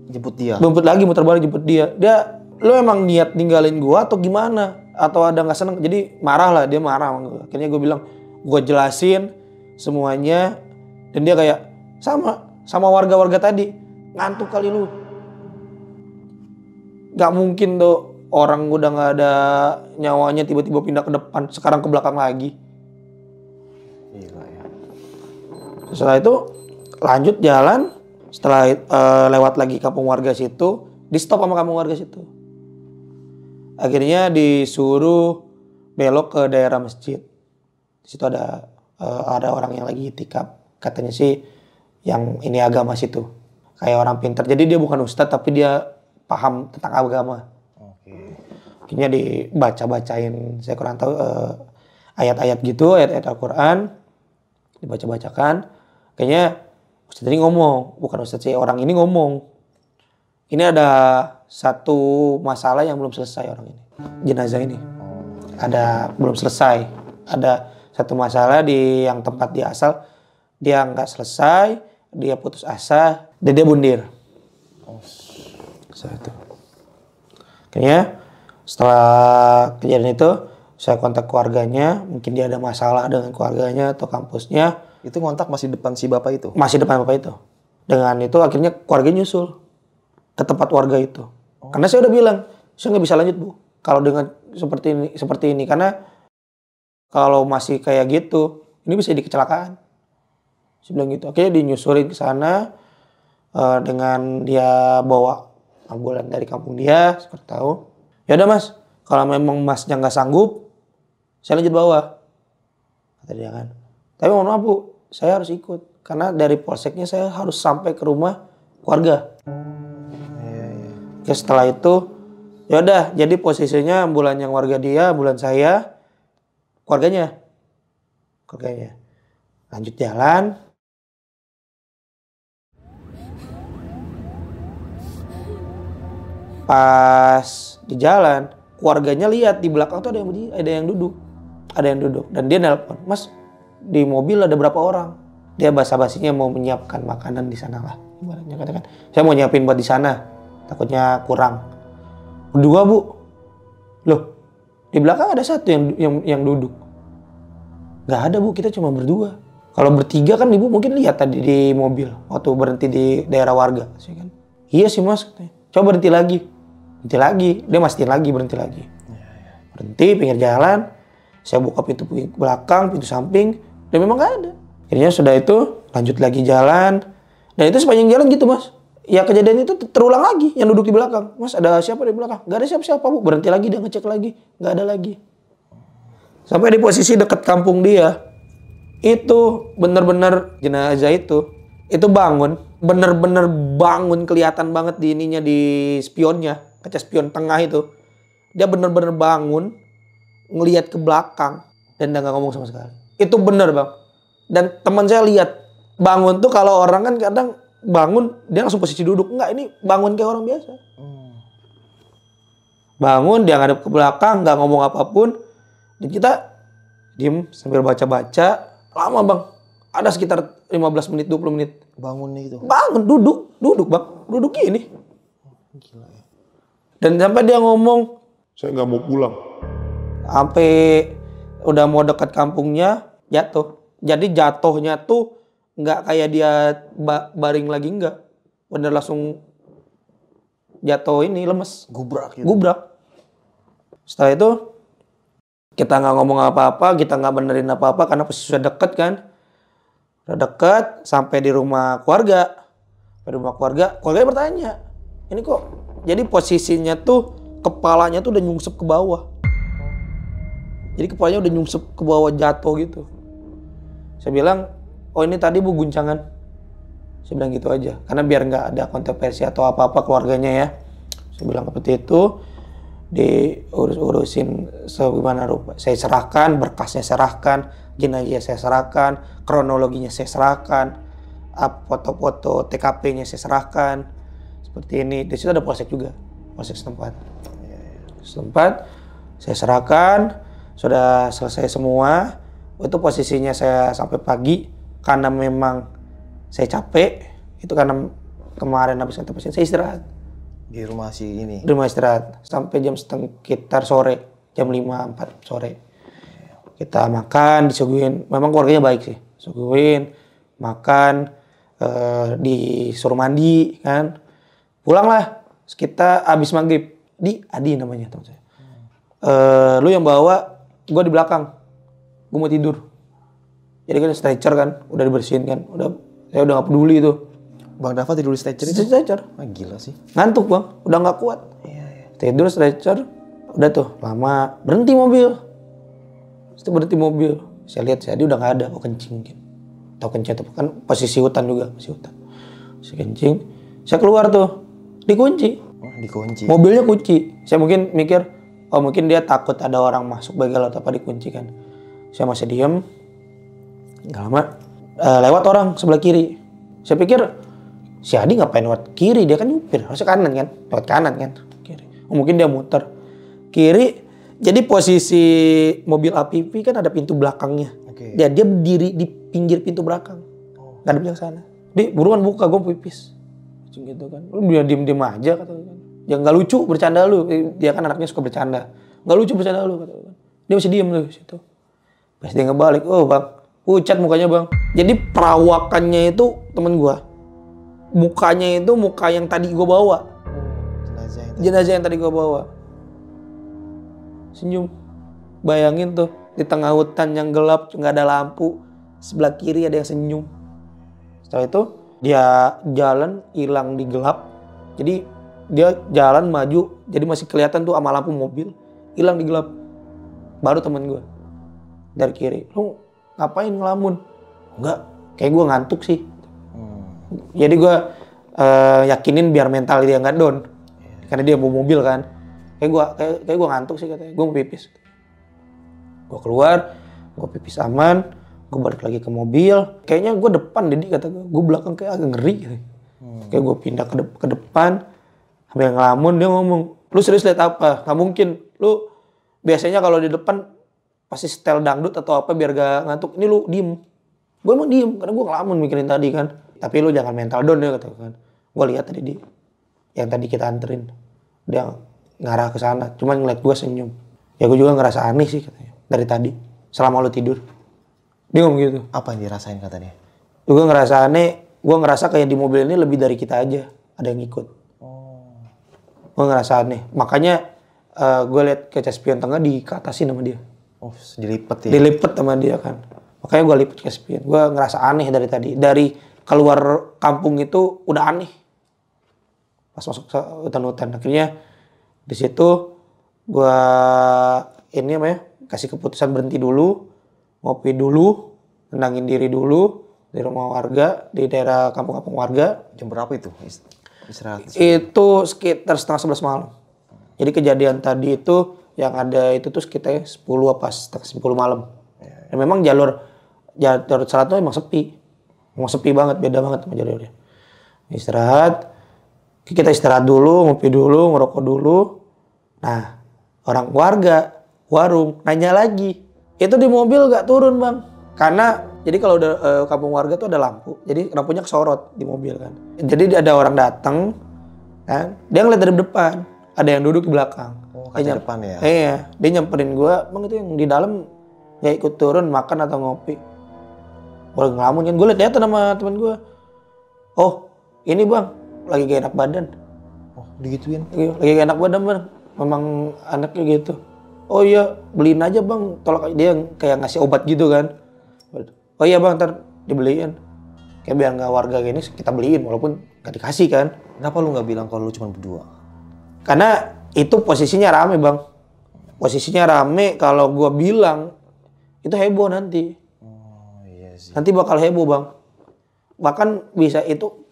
Jemput dia. Muter balik jemput dia. Dia, lu emang niat ninggalin gue atau gimana? Atau ada nggak seneng? Jadi marah lah, dia marah sama gue. Akhirnya gue bilang, gue jelasin semuanya. Dan dia kayak, sama warga-warga tadi. Ngantuk kali lu. Gak mungkin tuh orang udah gak ada nyawanya tiba-tiba pindah ke depan. Sekarang ke belakang lagi. Gila ya. Setelah itu lanjut jalan. Setelah lewat lagi kampung warga situ, di stop sama kampung warga situ. Akhirnya disuruh belok ke daerah masjid. Di situ ada orang yang lagi itikaf. Katanya sih yang ini agama situ. Kayak orang pintar. Jadi dia bukan ustadz tapi dia paham tentang agama. Oke. Akhirnya dibaca-bacain. Saya kurang tahu ayat-ayat gitu, ayat-ayat Al-Quran. Dibaca-bacakan. Akhirnya ustadz ini ngomong. Bukan ustadz sih, orang ini ngomong. Ini ada satu masalah yang belum selesai orang ini. Jenazah ini. Belum selesai. Ada satu masalah di yang tempat dia asal. Dia nggak selesai. Dia putus asa. Dan dia bundir. Satu. Kayaknya setelah kejadian itu. Saya kontak keluarganya. Mungkin dia ada masalah dengan keluarganya atau kampusnya. Itu ngontak masih depan si bapak itu? Masih depan bapak itu. Dengan itu akhirnya keluarga nyusul ke tempat warga itu. Karena saya udah bilang, saya nggak bisa lanjut bu. Kalau dengan seperti ini. Karena kalau masih kayak gitu, ini bisa jadi kecelakaan. Saya bilang gitu. Akhirnya dinyusulin ke sana dengan dia bawa ambulan dari kampung dia, seperti tahu. Ya udah mas, kalau memang masnya nggak sanggup, saya lanjut bawa. Kata dia kan. Tapi mohon maaf bu, saya harus ikut. Karena dari polseknya saya harus sampai ke rumah keluarga. Oke, setelah itu, ya udah. Jadi posisinya ambulan yang warga dia, ambulan saya, keluarganya. Lanjut jalan. Pas di jalan, keluarganya lihat di belakang tuh ada yang duduk. Dan dia nelpon, mas, di mobil ada berapa orang? Dia basa-basinya mau menyiapkan makanan di sana lah. Ibaratnya katakan, saya mau nyiapin buat di sana. Takutnya kurang. Berdua bu. Loh, di belakang ada satu yang duduk. Gak ada bu, kita cuma berdua. Kalau bertiga kan ibu mungkin lihat tadi di mobil waktu berhenti di daerah warga. Iya sih mas. Coba berhenti lagi. Dia mastiin lagi, berhenti lagi. Berhenti pinggir jalan. Saya buka pintu belakang, pintu samping. Dan memang gak ada. Akhirnya sudah itu lanjut lagi jalan. Dan itu sepanjang jalan gitu mas. Ya kejadian itu terulang lagi yang duduk di belakang. Mas ada siapa di belakang? Gak ada siapa-siapa bu. Berhenti lagi dia ngecek lagi. Gak ada lagi. Sampai di posisi dekat kampung dia. Itu bener-bener jenazah itu bangun. Bener-bener bangun, kelihatan banget di ininya, di spionnya. Kaca spion tengah itu. Dia bener-bener bangun. Ngelihat ke belakang. Dan dia gak ngomong sama sekali. Itu bener bang. Dan teman saya lihat. Bangun tuh kalau orang kan kadang bangun dia langsung posisi duduk. Enggak, ini bangun kayak orang biasa. Bangun, dia ngadep ke belakang, gak ngomong apapun. Dan kita diem sambil baca-baca. Lama bang. Ada sekitar 15 menit, 20 menit. Bangun itu? Bangun, duduk bang. Duduk gini. Gila ya. Dan sampai dia ngomong, saya nggak mau pulang. sampai udah mau dekat kampungnya, jatuh. Jadi jatuhnya tuh nggak kayak dia baring lagi, nggak. Bener langsung jatuh ini, lemes. Gubrak gitu? Gubrak. Setelah itu, kita nggak ngomong apa-apa, kita nggak benerin apa-apa, karena posisi sudah deket kan. Udah deket, sampai di rumah keluarga. Keluarganya bertanya, ini kok, jadi posisinya tuh, kepalanya tuh udah nyungsep ke bawah. Jadi kepalanya udah nyungsep ke bawah, jatuh gitu. Saya bilang, oh ini tadi bu guncangan. Saya bilang gitu aja, karena biar nggak ada kontroversi atau apa-apa keluarganya ya. Saya bilang seperti itu, diurus-urusin sebagaimana rupa. Saya serahkan, berkasnya serahkan, jenazah saya serahkan, kronologinya saya serahkan, foto-foto TKP-nya saya serahkan. Seperti ini. Di situ ada polsek juga, polsek setempat. Saya serahkan, sudah selesai semua. Itu posisinya saya sampai pagi karena memang saya capek. Itu karena kemarin habis kantor pasien saya istirahat. Di rumah si ini? Di rumah istirahat. Sampai jam sekitar sore. Jam 5-4 sore. Kita makan, disuguhin. Memang keluarganya baik sih. Suguhin, makan, disuruh mandi kan. Pulanglah. Kita habis maghrib. Di Adi namanya teman saya. Lu yang bawa, gue di belakang. Gue mau tidur. Jadi kan stretcher kan. Udah dibersihin kan. Saya udah gak peduli itu. Bang Dava tidur di stretcher itu? Stretcher. Gila sih. Ngantuk bang, udah nggak kuat. Iya. Tidur stretcher, udah tuh lama berhenti mobil. Setelah berhenti mobil, saya lihat dia udah nggak ada, kencing mungkin. Tahu kencing atau kan posisi hutan juga, posisi hutan. Saya kencing, saya keluar tuh, dikunci. Oh, dikunci. Mobilnya kunci. Saya mungkin mikir, oh mungkin dia takut ada orang masuk begal atau apa dikunci kan. Saya masih diem, nggak lama lewat orang sebelah kiri. Saya pikir si Adi ngapain lewat kiri, dia kan nyupir, harusnya kanan kan, lewat kanan kan, kiri. Oh, mungkin dia muter kiri. Jadi posisi mobil APV kan ada pintu belakangnya. Okay. Dia berdiri di pinggir pintu belakang, nggak ada belakang sana. Di buruan buka, gue pipis, gitu kan. Lu biar diem aja kata kan. Ya nggak lucu bercanda lu, dia kan anaknya suka bercanda, nggak lucu bercanda lu kata kan. Dia masih diem tuh situ. Pas dia ngebalik, oh bang, pucat mukanya bang. Jadi perawakannya itu temen gua. Mukanya itu muka yang tadi gue bawa. Jenazah yang tadi gue bawa. Senyum. Bayangin tuh, di tengah hutan yang gelap, nggak ada lampu. Sebelah kiri ada yang senyum. Setelah itu, dia jalan hilang di gelap. Jadi, dia jalan maju. Jadi masih kelihatan tuh sama lampu mobil. Hilang di gelap. Baru temen gue. Dari kiri. Lu ngapain ngelamun? Enggak, kayak gue ngantuk sih. Jadi gue yakinin biar mental dia nggak down, karena dia bawa mobil kan. Kayak gue ngantuk sih katanya. Gue mau pipis. Gue keluar, gue pipis aman, gue balik lagi ke mobil. Kayaknya gue depan Dedi kata gue. Gue belakang kayak agak ngeri. Gitu. Kayak gue pindah ke depan, sambil ngelamun dia ngomong, lu serius lihat apa? Gak mungkin. Lu biasanya kalau di depan pasti setel dangdut atau apa biar gak ngantuk. Ini lu diem. Gue emang diem karena gue ngelamun mikirin tadi kan. Tapi lu jangan mental down ya katakan. Gue lihat tadi yang tadi kita anterin, dia ngarah ke sana. Cuma ngeliat gue senyum. Ya gue juga ngerasa aneh sih katanya dari tadi. Selama lu tidur, dia ngomong gitu. Apa yang dirasain katanya? Gue ngerasa aneh. Gue ngerasa kayak di mobil ini lebih dari kita aja. Ada yang ikut. Gue ngerasa aneh. Makanya gue lihat kaca spion tengah dikatasin sama dia. Oh, dilipet ya? Dilipet sama dia kan. Makanya gue lipet kaca spion. Gue ngerasa aneh dari tadi. Dari keluar kampung itu udah aneh. Pas masuk ke hutan-hutan. Akhirnya di situ gue ini kasih keputusan berhenti dulu, ngopi dulu, tenangin diri dulu di rumah warga, di daerah kampung-kampung warga. Jam berapa itu istirahat? Itu sekitar 10:30 malam. Jadi kejadian tadi itu yang ada itu tuh sekitar 10 apa setengah 10 malam. Dan memang jalur selatan itu emang sepi. Emang sepi banget, beda banget sama jalurnya. Istirahat. Kita istirahat dulu, ngopi dulu, ngerokok dulu. Nah, orang warga, warung, nanya lagi. Itu di mobil gak turun bang. Karena, jadi kalau udah kampung warga tuh ada lampu. Jadi lampunya kesorot di mobil kan. Jadi ada orang datang, kan? Dia ngeliat dari depan. Ada yang duduk di belakang. Oh, kaca depan ya? Iya, dia nyamperin gue. Bang itu yang di dalam gak ikut turun makan atau ngopi. Gue ngelamun kan, gue liat sama temen gue. Oh, ini bang, lagi gak enak badan. Oh, digituin? Lagi gak enak badan bang, memang anaknya gitu. Oh iya, beliin aja bang, tolak dia kayak ngasih obat gitu kan. Oh iya bang, ntar dibeliin. Kayak biar gak warga gini, kita beliin walaupun gak dikasih kan. Kenapa lu gak bilang kalau lu cuma berdua? Karena itu posisinya rame bang. Posisinya rame, kalau gue bilang, itu heboh nanti. Nanti bakal heboh bang. Bahkan bisa itu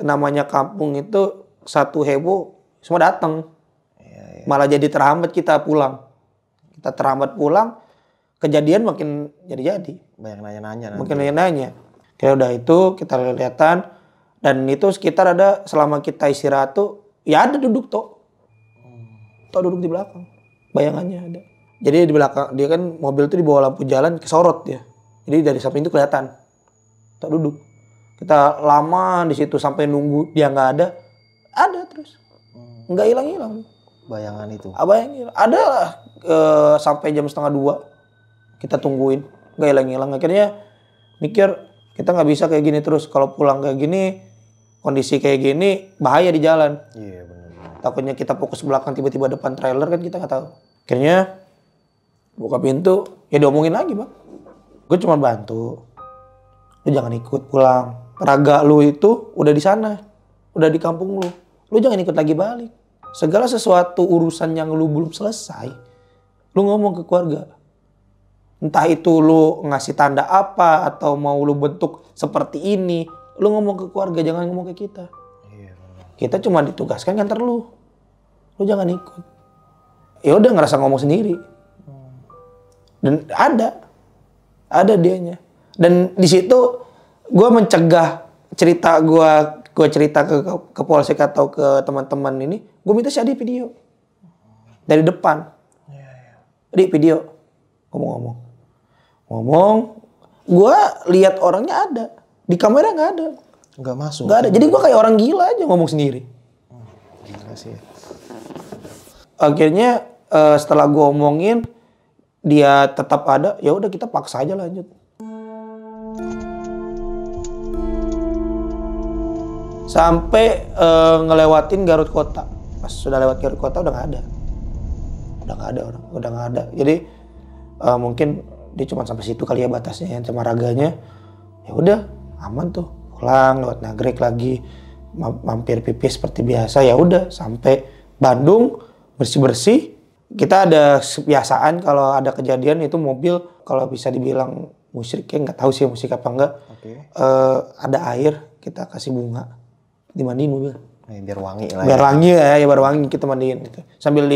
namanya kampung itu satu heboh semua datang. Malah jadi terhambat kita pulang. Kita terhambat pulang, kejadian makin jadi-jadi. Banyak nanya-nanya. Makin nanya-nanya. Kayak udah itu kita lihat-lihatan. Dan itu sekitar ada selama kita istirahat tuh, ya ada duduk Tok. Tok duduk di belakang. Bayangannya ada. Jadi di belakang, dia kan mobil tuh di bawah lampu jalan kesorot dia. Jadi dari samping itu kelihatan. Tok duduk. Kita lama di situ sampai nunggu dia nggak ada. Ada terus. Nggak hilang-hilang. Bayangan itu. Bayangin. Ada lah sampai jam 1:30 kita tungguin. Nggak hilang-hilang. Akhirnya mikir kita nggak bisa kayak gini terus. Kalau pulang kayak gini, kondisi kayak gini, bahaya di jalan. Iya benar. Takutnya kita fokus belakang tiba-tiba depan trailer kan kita nggak tahu. Akhirnya buka pintu, ya diomongin lagi Bang. Gue cuma bantu. Lu jangan ikut pulang. Raga lu itu udah di sana. Udah di kampung lu. Lu jangan ikut lagi balik. Segala sesuatu urusan yang lu belum selesai, lu ngomong ke keluarga. Entah itu lu ngasih tanda apa atau mau lu bentuk seperti ini, lu ngomong ke keluarga, jangan ngomong ke kita. Kita cuma ditugaskan nganter lu. Lu jangan ikut. Ya udah ngerasa ngomong sendiri. Dan ada dianya. Dan di situ gue mencegah cerita gue cerita ke polsek atau ke teman-teman ini, gue minta si Adi video dari depan. Adi video ngomong, gue lihat orangnya ada di kamera nggak ada, Nggak masuk. nggak ada. Jadi gue kayak orang gila aja ngomong sendiri. Gila sih. Akhirnya setelah gue omongin dia tetap ada, ya udah kita paksa aja lanjut. Sampai ngelewatin Garut Kota. Pas sudah lewat Garut Kota udah nggak ada orang, udah nggak ada. Jadi mungkin dia cuma sampai situ kali ya batasnya yang sama raganya. Ya udah aman tuh, pulang lewat Nagrek lagi, mampir pipis seperti biasa. Ya udah sampai Bandung bersih-bersih. Kita ada kebiasaan kalau ada kejadian itu mobil kalau bisa dibilang musyrik, nggak tahu sih musik apa enggak. Ada air kita kasih bunga. Dimandiin mobil. Biar wangi lah. Biar wangi ya, biar wangi kita mandiin gitu. Sambil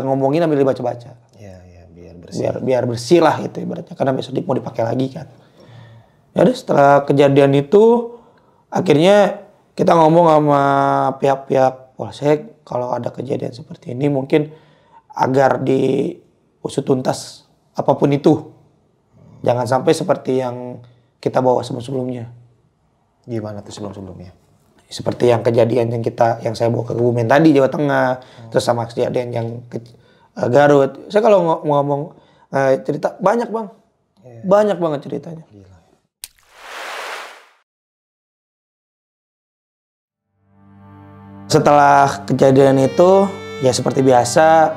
ngomongin sambil dibaca-baca. Iya, biar bersih. Biar bersih lah gitu ibaratnya, karena besok mau dipakai lagi kan. Ya udah setelah kejadian itu akhirnya kita ngomong sama pihak-pihak polsek kalau ada kejadian seperti ini mungkin agar diusut tuntas apapun itu. Jangan sampai seperti yang kita bawa sebelum-sebelumnya. Gimana tuh sebelum-sebelumnya? Seperti yang kejadian yang saya bawa ke Kebumen tadi Jawa Tengah, terus sama kejadian yang ke Garut. Saya kalau ngomong cerita banyak Bang, banyak banget ceritanya. Gila. Setelah kejadian itu ya seperti biasa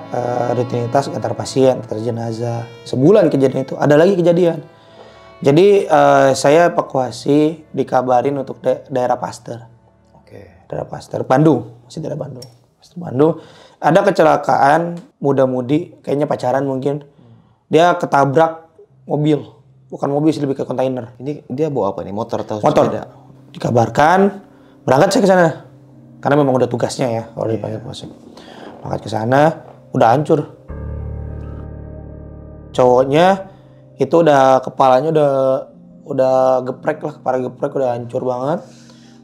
rutinitas antar pasien, antar jenazah. Sebulan kejadian itu ada lagi kejadian. Jadi saya evakuasi dikabarin untuk daerah Pasteur. Daerah Pasteur, Bandung, masih daerah Bandung. Bandung ada kecelakaan muda-mudi, kayaknya pacaran mungkin. Dia ketabrak mobil, bukan mobil sih, lebih ke kontainer. Ini dia bawa apa nih? Motor atau motor? Sepeda? Dikabarkan, berangkat saya ke sana. Karena memang udah tugasnya ya, kalau dipanggil polsek. Berangkat ke sana, udah hancur. Cowoknya itu udah kepalanya udah geprek lah, kepala geprek udah hancur banget.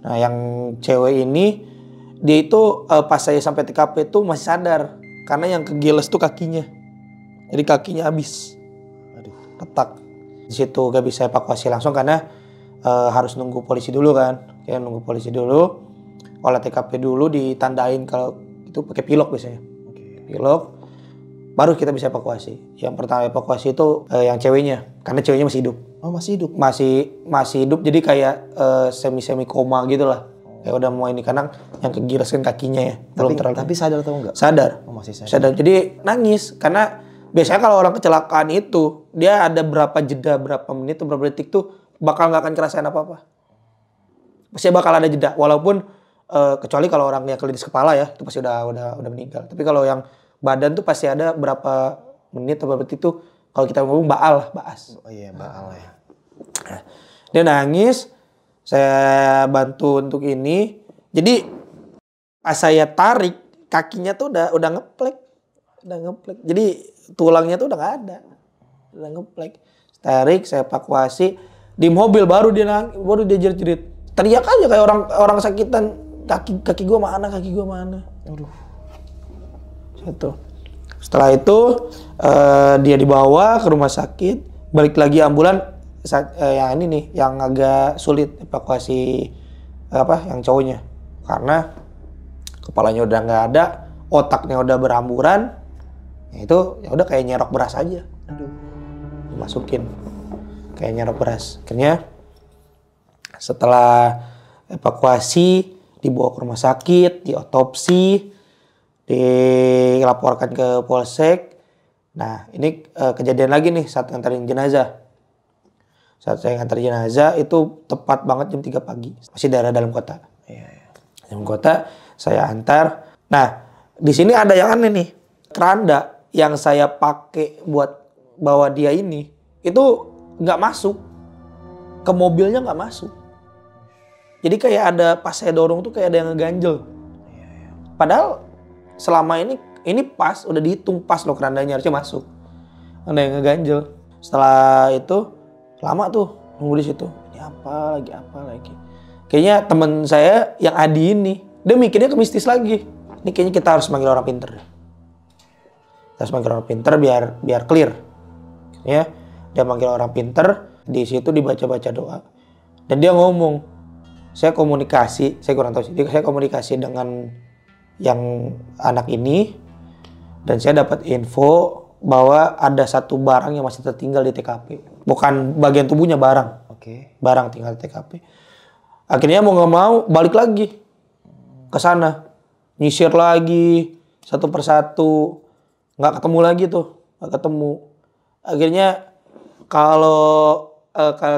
Nah yang cewek ini dia itu pas saya sampai TKP itu masih sadar karena yang kegiles tuh kakinya, jadi kakinya habis, retak. Di situ gak bisa evakuasi langsung karena harus nunggu polisi dulu kan, ya nunggu polisi dulu, olah TKP dulu ditandain kalau itu pakai pilok biasanya, pilok, baru kita bisa evakuasi. Yang pertama evakuasi itu yang ceweknya, karena ceweknya masih hidup. Oh masih hidup? Masih hidup, jadi kayak semi koma gitu lah. Kayak udah mau ini, karena yang kegiles kan kakinya ya. Tapi sadar atau enggak? Sadar. Oh masih sadar. Sadar, jadi nangis. Karena biasanya kalau orang kecelakaan itu, dia ada berapa jeda, berapa menit, berapa detik tuh bakal nggak akan kerasain apa-apa. Pasti bakal ada jeda, walaupun kecuali kalau orangnya kelidis kepala ya, itu pasti udah meninggal. Tapi kalau yang badan tuh pasti ada berapa menit atau berapa detik tuh, kalau kita ngomong baas. Oh iya, baal ya. Nah, dia nangis, saya bantu untuk ini. Jadi Pas saya tarik, kakinya tuh udah ngeplek. Jadi tulangnya tuh udah nggak ada. Udah ngeplek. Tarik, saya evakuasi. Di mobil baru dia jerit-jerit. Teriak aja kayak orang sakitan. Kaki gua mana? Aduh. Gitu. Setelah itu dia dibawa ke rumah sakit. Balik lagi ambulan. Yang ini nih, yang agak sulit evakuasi yang cowoknya. Karena kepalanya udah nggak ada, otaknya udah beramburan. Ya udah kayak nyerok beras aja. Aduh. Dimasukin kayak nyerok beras. Akhirnya setelah evakuasi dibawa ke rumah sakit, diotopsi, dilaporkan ke polsek. Nah, ini kejadian lagi nih saat nganterin jenazah. Saat saya nganter jenazah itu tepat banget jam 3 pagi. Masih daerah dalam kota. Dalam kota saya antar. Nah, di sini ada yang aneh nih. Keranda yang saya pakai buat bawa dia ini itu nggak masuk. Ke mobilnya nggak masuk. Jadi kayak ada pas saya dorong tuh kayak ada yang ngeganjel. Padahal selama ini pas, udah dihitung pas loh kerandanya harusnya masuk. Ada yang ngeganjel. Setelah itu lama tuh nunggu di situ. Ini apa lagi. Kayaknya teman saya yang Adi ini, dia mikirnya ke mistis lagi. Ini kayaknya kita harus manggil orang pinter. Kita harus manggil orang pinter biar clear. Ya, dia manggil orang pinter, di situ dibaca-baca doa. Dan dia ngomong, saya kurang tahu sih, saya komunikasi dengan yang anak ini, dan saya dapat info bahwa ada satu barang yang masih tertinggal di TKP. Bukan bagian tubuhnya, barang. Barang tinggal di TKP. Akhirnya mau nggak mau balik lagi ke sana, nyisir lagi satu persatu, nggak ketemu lagi tuh, nggak ketemu. Akhirnya kalau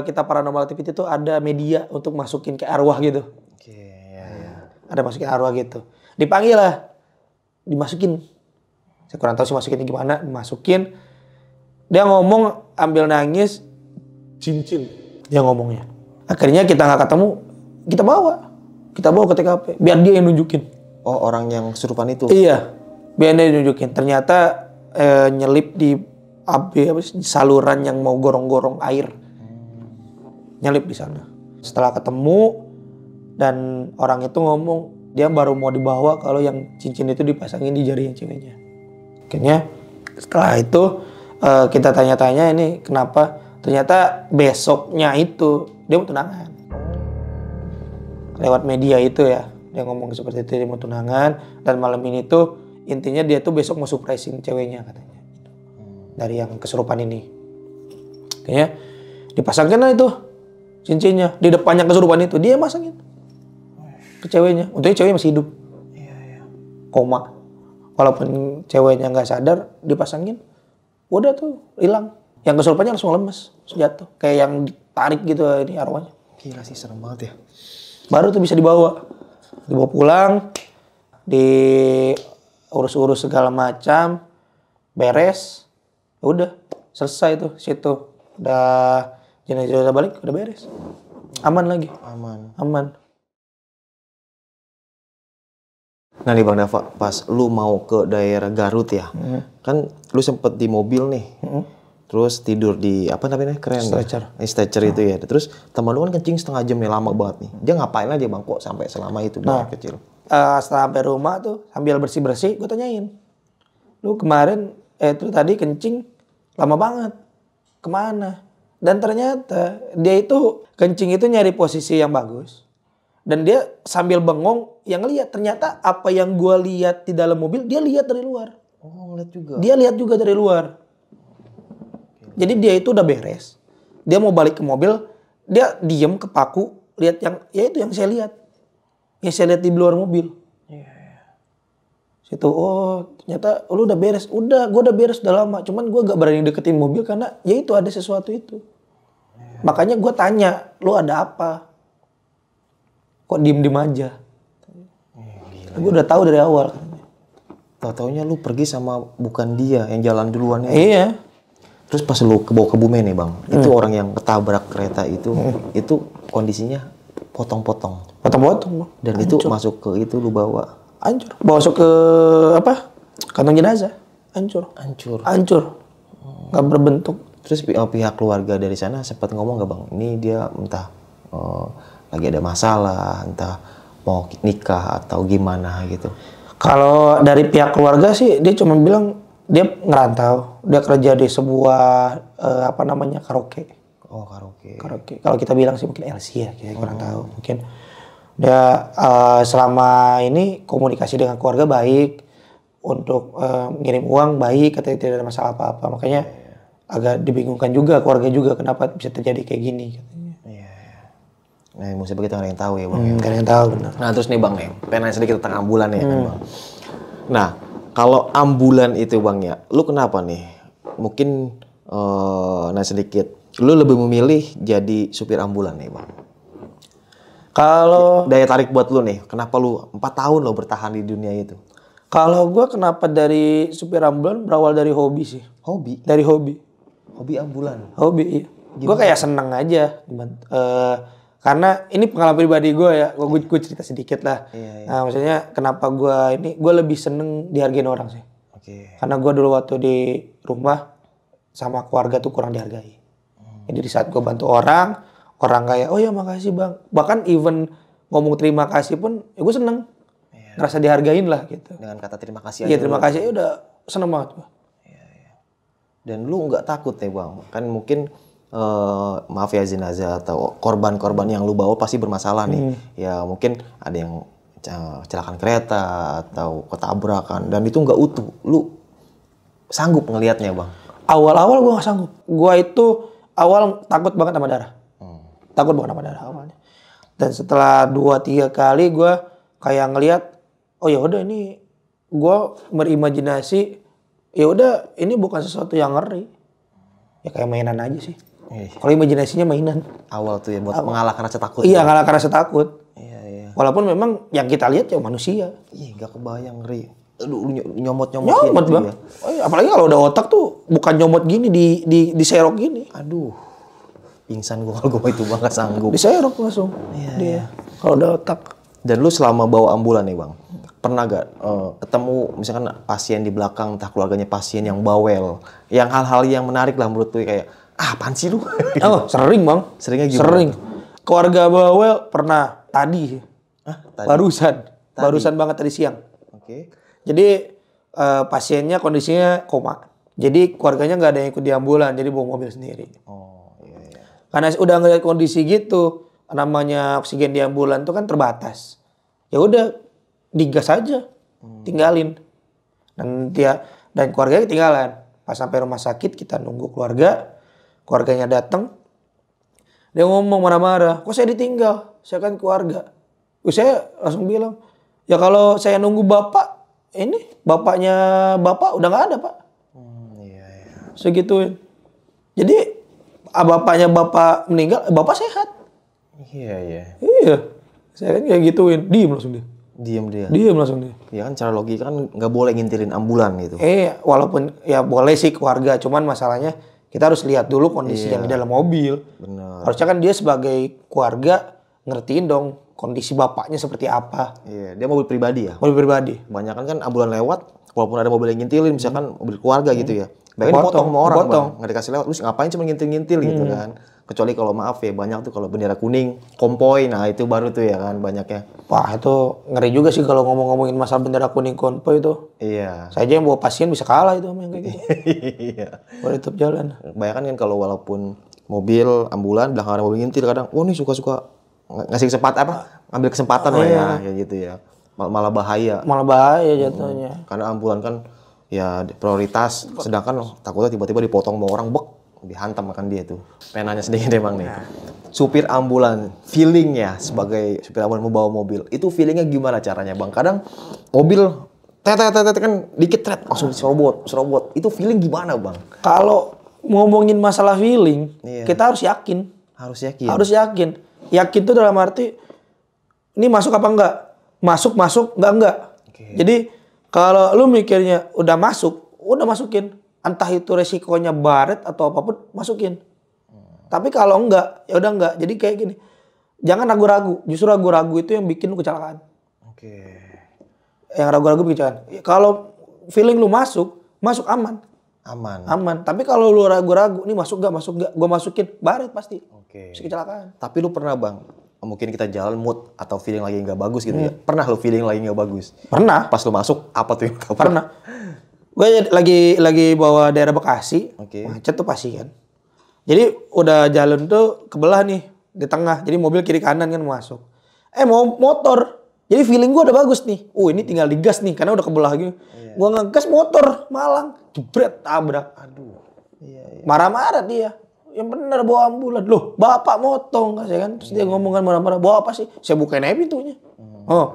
kita paranormal activity itu ada media untuk masukin ke arwah gitu. Ada masukin arwah gitu. Dipanggil lah, dimasukin. Saya kurang tahu sih masukinnya gimana, dimasukin. Dia ngomong ambil nangis, cincin. Dia ngomongnya. Akhirnya kita nggak ketemu, kita bawa ke TKP. Biar dia yang nunjukin. Oh, orang yang kesurupan itu? Iya, biar dia yang nunjukin. Ternyata nyelip di saluran yang mau gorong-gorong air. Nyelip di sana. Setelah ketemu dan orang itu ngomong dia baru mau dibawa kalau yang cincin itu dipasangin di jari yang ceweknya. Akhirnya setelah itu kita tanya-tanya ini kenapa. Ternyata besoknya itu dia mau tunangan. Lewat media itu ya. Dia ngomong seperti itu, dia mau tunangan. Dan malam ini tuh intinya dia tuh besok mau surprisein ceweknya katanya. Dari yang kesurupan ini. Akhirnya dipasangkan lah itu cincinnya. Di depannya kesurupan itu dia masangin ke ceweknya. Untungnya ceweknya masih hidup. Koma. Walaupun ceweknya nggak sadar, dipasangin. Udah tuh hilang. Yang kesurupannya langsung lemes, jatuh. Kayak yang ditarik gitu ini arwahnya. Gila sih, serem banget ya. Baru tuh bisa dibawa pulang, diurus-urus segala macam, beres, udah selesai tuh situ. Udah jenazah balik, udah beres, aman lagi. Aman. Nah nih Bang Dava, pas lu mau ke daerah Garut ya, kan lu sempet di mobil nih. Terus tidur di apa namanya keren stretcher itu ya. Terus teman lu kan kencing setengah jam nih, lama banget nih. Dia ngapain aja Bang kok sampai selama itu dari kecil? Setelah sampai rumah tuh sambil bersih-bersih gue tanyain. Lu kemarin itu tadi kencing lama banget. Kemana? Dan ternyata dia itu kencing itu nyari posisi yang bagus. Dan dia sambil bengong yang lihat ternyata apa yang gue lihat di dalam mobil dia lihat dari luar. Oh, ngeliat juga. Dia lihat juga dari luar. Jadi dia itu udah beres. Dia mau balik ke mobil, dia diem kepaku, lihat yang saya lihat. Yang saya lihat di luar mobil. Situ, oh ternyata lu udah beres. Udah, gue udah beres udah lama. Cuman gue gak berani deketin mobil karena ya itu ada sesuatu itu. Makanya gue tanya, lu ada apa? Kok diem-diem aja? Gue udah tahu dari awal. Tahu-taunya lu pergi sama bukan dia yang jalan duluan. Iya. Terus pas lu bawa ke Bumen nih Bang, itu orang yang ketabrak kereta itu kondisinya potong-potong. Potong-potong Bang. Dan hancur. Itu masuk ke itu lu bawa Hancur. Bawa masuk ke apa? Kantong jenazah. Hancur. Hancur. Nggak berbentuk. Terus pihak keluarga dari sana sempat ngomong nggak bang? Ini dia entah lagi ada masalah, entah mau nikah atau gimana gitu. Kalau dari pihak keluarga sih dia cuma bilang dia ngerantau, dia kerja di sebuah karaoke. Oh karaoke. Kalau kita bilang sih mungkin LC ya, kita kurang tahu. Mungkin dia selama ini komunikasi dengan keluarga baik, untuk ngirim uang baik, katanya tidak ada masalah apa-apa. Makanya agak dibingungkan juga keluarga juga kenapa bisa terjadi kayak gini katanya. Iya. Nah musibah kita nggak ada yang tahu ya bang. Nggak ada yang tahu benar. Nah terus nih bang nih, pengen sedikit tentang ambulan ya kan bang. Nah kalau ambulan itu bang ya, lu kenapa nih? Mungkin sedikit, lu lebih memilih jadi supir ambulan nih bang? Kalau daya tarik buat lu nih, kenapa lu 4 tahun lo bertahan di dunia itu? Kalau gue kenapa dari supir ambulan berawal dari hobi sih. Hobi? Dari hobi. Hobi ambulan? Hobi iya. Gue kayak seneng aja. Karena ini pengalaman pribadi gue ya. Gue cerita sedikit lah. Iya. Nah, maksudnya kenapa gue lebih seneng dihargain orang sih. Oke. Karena gue dulu waktu di rumah sama keluarga tuh kurang dihargai. Jadi di saat gue bantu orang kayak, oh ya makasih bang. Bahkan even ngomong terima kasih pun, ya gue seneng. Ngerasa dihargain lah gitu. Dengan kata terima kasih aja. Iya terima kasih, udah seneng banget gua. Dan lu nggak takut ya bang? Kan mungkin maaf ya jenazah atau korban-korban yang lu bawa pasti bermasalah nih. Ya mungkin ada yang kecelakaan kereta atau ketabrakan dan itu nggak utuh. Lu sanggup ngelihatnya bang? Awal-awal gua nggak sanggup. Gua itu awal takut banget sama darah. Takut banget sama darah awalnya. Dan setelah 2-3 kali gua kayak ngelihat, oh ya udah ini gue berimajinasi, ya udah ini bukan sesuatu yang ngeri, ya kayak mainan aja sih. Kalau imajinasinya mainan. Awal tuh ya buat mengalahkan rasa takut. Iya mengalahkan rasa takut. Iya. Walaupun memang yang kita lihat ya manusia. Iya nggak kebayang ngeri. Aduh nyomot Nyomot gitu bang. ya. Oh, iya, apalagi kalau udah otak tuh bukan nyomot gini di serok gini. Aduh, pingsan gue kalau gue itu bang nggak sanggup. Di serok langsung. Iya. Kalau udah otak. Dan lu selama bawa ambulan nih bang, pernah gak ketemu misalkan pasien di belakang, entah keluarganya pasien yang bawel, yang hal-hal yang menarik lah menurut lu kayak, apaan sih lu? Oh sering bang. Seringnya gimana? Sering. Keluarga bawel pernah tadi. Tadi? Barusan banget tadi siang. Oke. Jadi pasiennya kondisinya koma. Jadi keluarganya nggak ada yang ikut di ambulan, jadi bawa mobil sendiri. Oh iya. Karena udah ngeliat kondisi gitu, namanya oksigen di ambulan itu kan terbatas. Ya udah digas aja, tinggalin. Dan keluarganya ketinggalan. Pas sampai rumah sakit kita nunggu keluarganya datang. Dia ngomong marah-marah, kok saya ditinggal? Saya kan keluarga. Saya langsung bilang, ya kalau saya nunggu bapak, ini bapaknya bapak udah nggak ada pak. Iya. Segituin. Jadi bapaknya bapak meninggal, bapak sehat. Iya. Iya. Saya kan kayak gituin, diem langsung dia. Diem langsung dia. Ya kan cara logika kan nggak boleh ngintilin ambulan gitu. Walaupun ya boleh sih keluarga, cuman masalahnya kita harus lihat dulu kondisi yang di dalam mobil. Benar. Harusnya kan dia sebagai keluarga ngertiin dong kondisi bapaknya seperti apa. Iya, dia mobil pribadi ya. Mobil pribadi. Kebanyakan kan ambulan lewat, walaupun ada mobil yang ngintilin, misalkan mobil keluarga gitu ya. Baiknya dipotong sama orang, Bang. Nggak dikasih lewat. Lu ngapain cuma ngintil-ngintil gitu kan. Kecuali kalau maaf ya, banyak tuh kalau bendera kuning, konvoy, nah itu baru tuh ya kan banyaknya. Wah itu ngeri juga sih kalau ngomongin masalah bendera kuning konvoy itu. Iya. Saya aja yang bawa pasien bisa kalah itu sama yang kayak gitu. Iya. Boleh tetap jalan. Bayangkan kan kalau walaupun mobil, ambulan, belakang ada mobil ngintil kadang, wah nih suka-suka ngasih kesempatan ngambil kesempatan lah ya, kayak gitu ya. Malah bahaya. Malah bahaya jatuhnya. Karena ambulan kan ya prioritas, sedangkan takutnya tiba-tiba dipotong sama orang, dihantam makan dia tuh. Pengen nanya sedikit deh Bang nih. Supir ambulan, feelingnya sebagai supir ambulan membawa mobil, itu feelingnya gimana caranya Bang? Kadang mobil tet kan dikit langsung serobot. Itu feeling gimana Bang? Kalau ngomongin masalah feeling, kita harus yakin. Harus yakin. Harus yakin. Yakin tuh dalam arti ini masuk apa enggak? Masuk, enggak. Okay. Jadi kalau lu mikirnya udah masuk, udah masukin. Entah itu resikonya baret atau apapun, masukin. Tapi kalau enggak, ya udah enggak. Jadi kayak gini. Jangan ragu-ragu. Justru ragu-ragu itu yang bikin lu kecelakaan. Oke. yang ragu-ragu begitu kan. Kalau feeling lu masuk aman. Aman. Aman. Tapi kalau lu ragu-ragu, nih masuk gak, gua masukin, baret pasti. Oke. Bisa kecelakaan. Tapi lu pernah bang, mungkin kita jalan mood atau feeling lagi nggak bagus gitu ya. Pernah lu feeling lagi nggak bagus? Pernah. Pas lu masuk, apa tuh yang kau Pernah. Gue lagi bawa daerah Bekasi, Oke. macet tuh pasti kan. Jadi udah jalan tuh kebelah nih di tengah. Jadi mobil kiri kanan kan masuk. Mau motor. Jadi feeling gue udah bagus nih. Ini tinggal digas nih karena udah kebelah gitu. Gue ngegas motor malang, jebret tabrak. Aduh. Marah-marah dia. Yang bener bawa ambulan. Loh, bapak motong kasih kan. Terus dia ngomong kan marah-marah, bawa apa sih? Saya bukain aja pintunya. Oh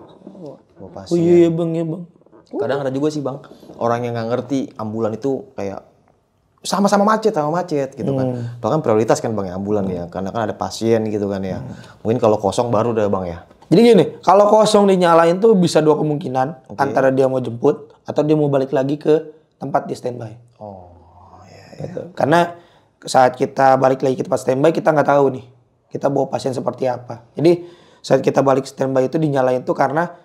iya bang, ya bang. Kadang ada juga sih bang, orang yang nggak ngerti ambulan itu kayak sama-sama macet gitu kan. Bahkan prioritas kan bang ya ambulan ya, karena kan ada pasien gitu kan ya. Mungkin kalau kosong baru udah bang ya. Jadi gini, kalau kosong dinyalain tuh bisa dua kemungkinan. Antara dia mau jemput atau dia mau balik lagi ke tempat di standby. Oh iya. Gitu. Karena saat kita balik lagi ke tempat standby kita nggak tahu nih kita bawa pasien seperti apa. Jadi saat kita balik standby itu dinyalain tuh karena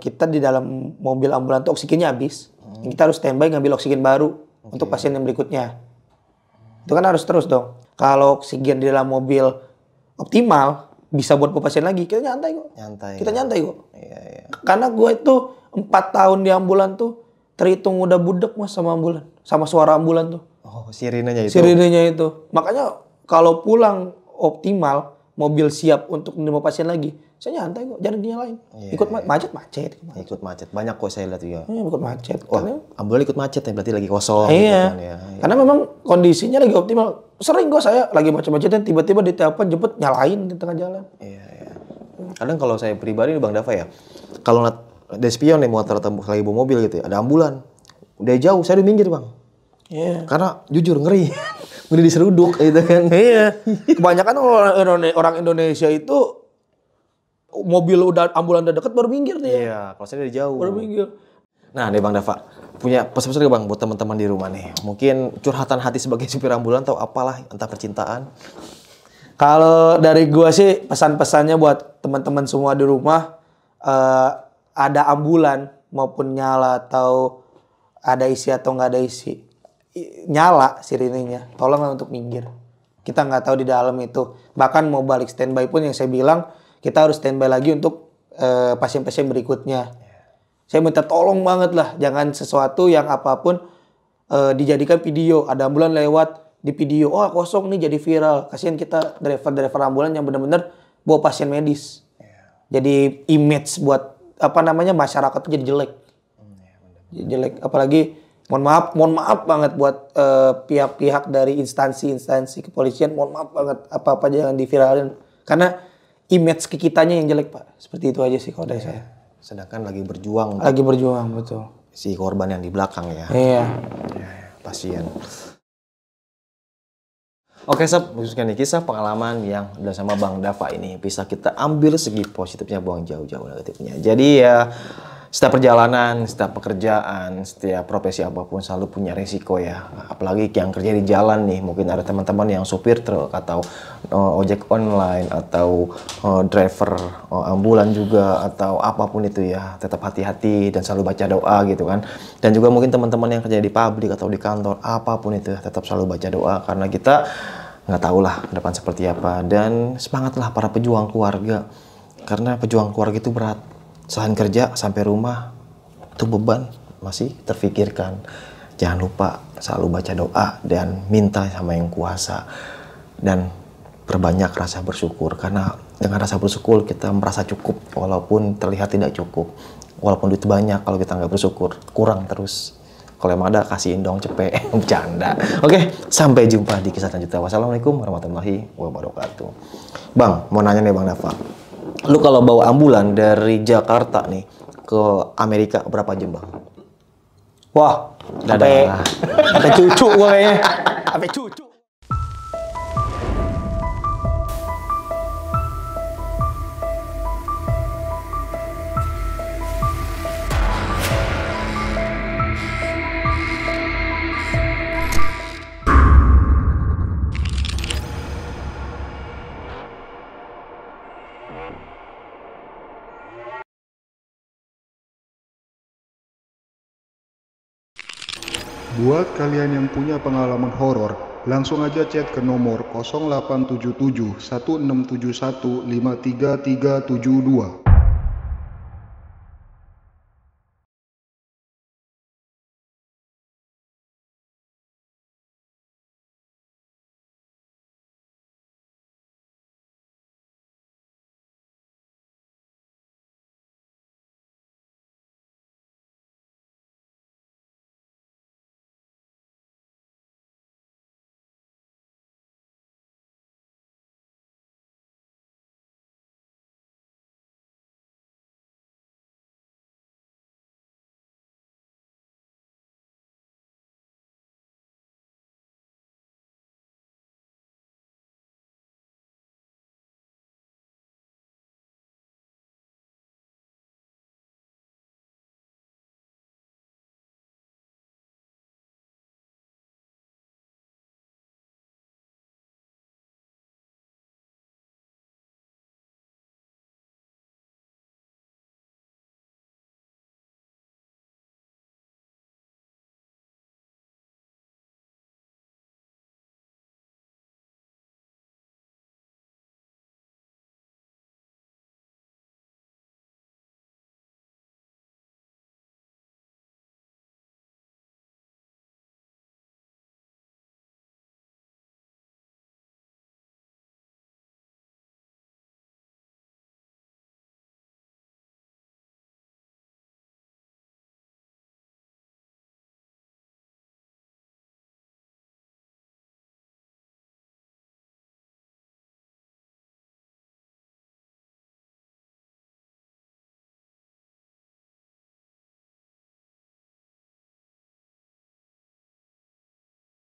kita di dalam mobil ambulan tuh oksigennya habis. Kita harus standby ngambil oksigen baru untuk pasien yang berikutnya. Itu kan harus terus dong. Kalau oksigen di dalam mobil optimal bisa buat bawa pasien lagi, kita nyantai kok. Kita nyantai kok. Iya. Karena gue itu 4 tahun di ambulan tuh terhitung udah budek mas sama ambulan, sama suara ambulan tuh. Oh sirinenya itu. Sirinenya itu. Makanya kalau pulang optimal, mobil siap untuk menerima pasien lagi, saya nyantai kok, jangan dinyalain. Ikut macet. Ikut macet. Banyak kok saya lihat juga. Ikut macet. Wah, ambulan ikut macet ya, berarti lagi kosong. Iya. Gitu kan, ya. Karena memang kondisinya lagi optimal. Sering kok saya lagi macet-macetan tiba-tiba ditelepon jemput nyalain di tengah jalan. Iya. Kadang kalau saya pribadi nih Bang Dava ya, kalau ada spion nih motor atau lagi bawa mobil gitu ya, ada ambulan, udah jauh saya udah minggir Bang. Iya. Karena jujur ngeri, udah diseruduk gitu kan. Iya. Kebanyakan orang Indonesia itu mobil ambulan udah deket baru minggir dia. Iya, kalau saya dari jauh. Baru minggir. Nah, nih Bang Dava, punya pesan-pesan gak Bang buat teman-teman di rumah nih? Mungkin curhatan hati sebagai supir ambulan atau apalah, entah percintaan. Kalau dari gua sih pesan-pesannya buat teman-teman semua di rumah, ada ambulan maupun nyala atau ada isi atau nggak ada isi, nyala sirinenya, tolonglah untuk minggir. Kita nggak tahu di dalam itu. Bahkan mau balik standby pun yang saya bilang, kita harus standby lagi untuk pasien-pasien berikutnya. Saya minta tolong banget lah, jangan sesuatu yang apapun dijadikan video. Ada ambulan lewat di video, oh kosong nih jadi viral. Kasihan kita driver ambulan yang benar-benar bawa pasien medis. Jadi image buat masyarakat itu jadi jelek. Jadi jelek. Apalagi mohon maaf banget buat pihak-pihak dari instansi kepolisian, mohon maaf banget apa-apa jangan diviralin. Karena image ke kitanya yang jelek Pak. Seperti itu aja sih kalau dari saya. Sedangkan lagi berjuang. Lagi berjuang, betul. Si korban yang di belakang ya. Iya. Pasien. Oke Sob, khususnya nih kisah pengalaman yang udah sama Bang Dava ini bisa kita ambil segi positifnya, buang jauh-jauh negatifnya. Jadi ya setiap perjalanan, setiap pekerjaan, setiap profesi apapun selalu punya resiko ya. Apalagi yang kerja di jalan nih, mungkin ada teman-teman yang supir truk atau ojek online atau driver ambulan juga atau apapun itu ya. Tetap hati-hati dan selalu baca doa gitu kan. Dan juga mungkin teman-teman yang kerja di pabrik atau di kantor, apapun itu tetap selalu baca doa karena kita nggak tahu lah ke depan seperti apa. Dan semangatlah para pejuang keluarga karena pejuang keluarga itu berat. Selain kerja sampai rumah itu beban masih terfikirkan. Jangan lupa selalu baca doa dan minta sama yang kuasa dan perbanyak rasa bersyukur karena dengan rasa bersyukur kita merasa cukup walaupun terlihat tidak cukup. Walaupun duit banyak kalau kita nggak bersyukur kurang terus. Kalau emang ada kasihin dong cepet bercanda. Oke, sampai jumpa di kisah selanjutnya. Wassalamualaikum warahmatullahi wabarakatuh. Bang, mau nanya nih Bang Dava. Lu kalau bawa ambulan dari Jakarta nih ke Amerika berapa jam Bang? Wah, sampai cucu gua kayaknya. Sampai cucu. Buat kalian yang punya pengalaman horor, langsung aja chat ke nomor 0877 1671 53372.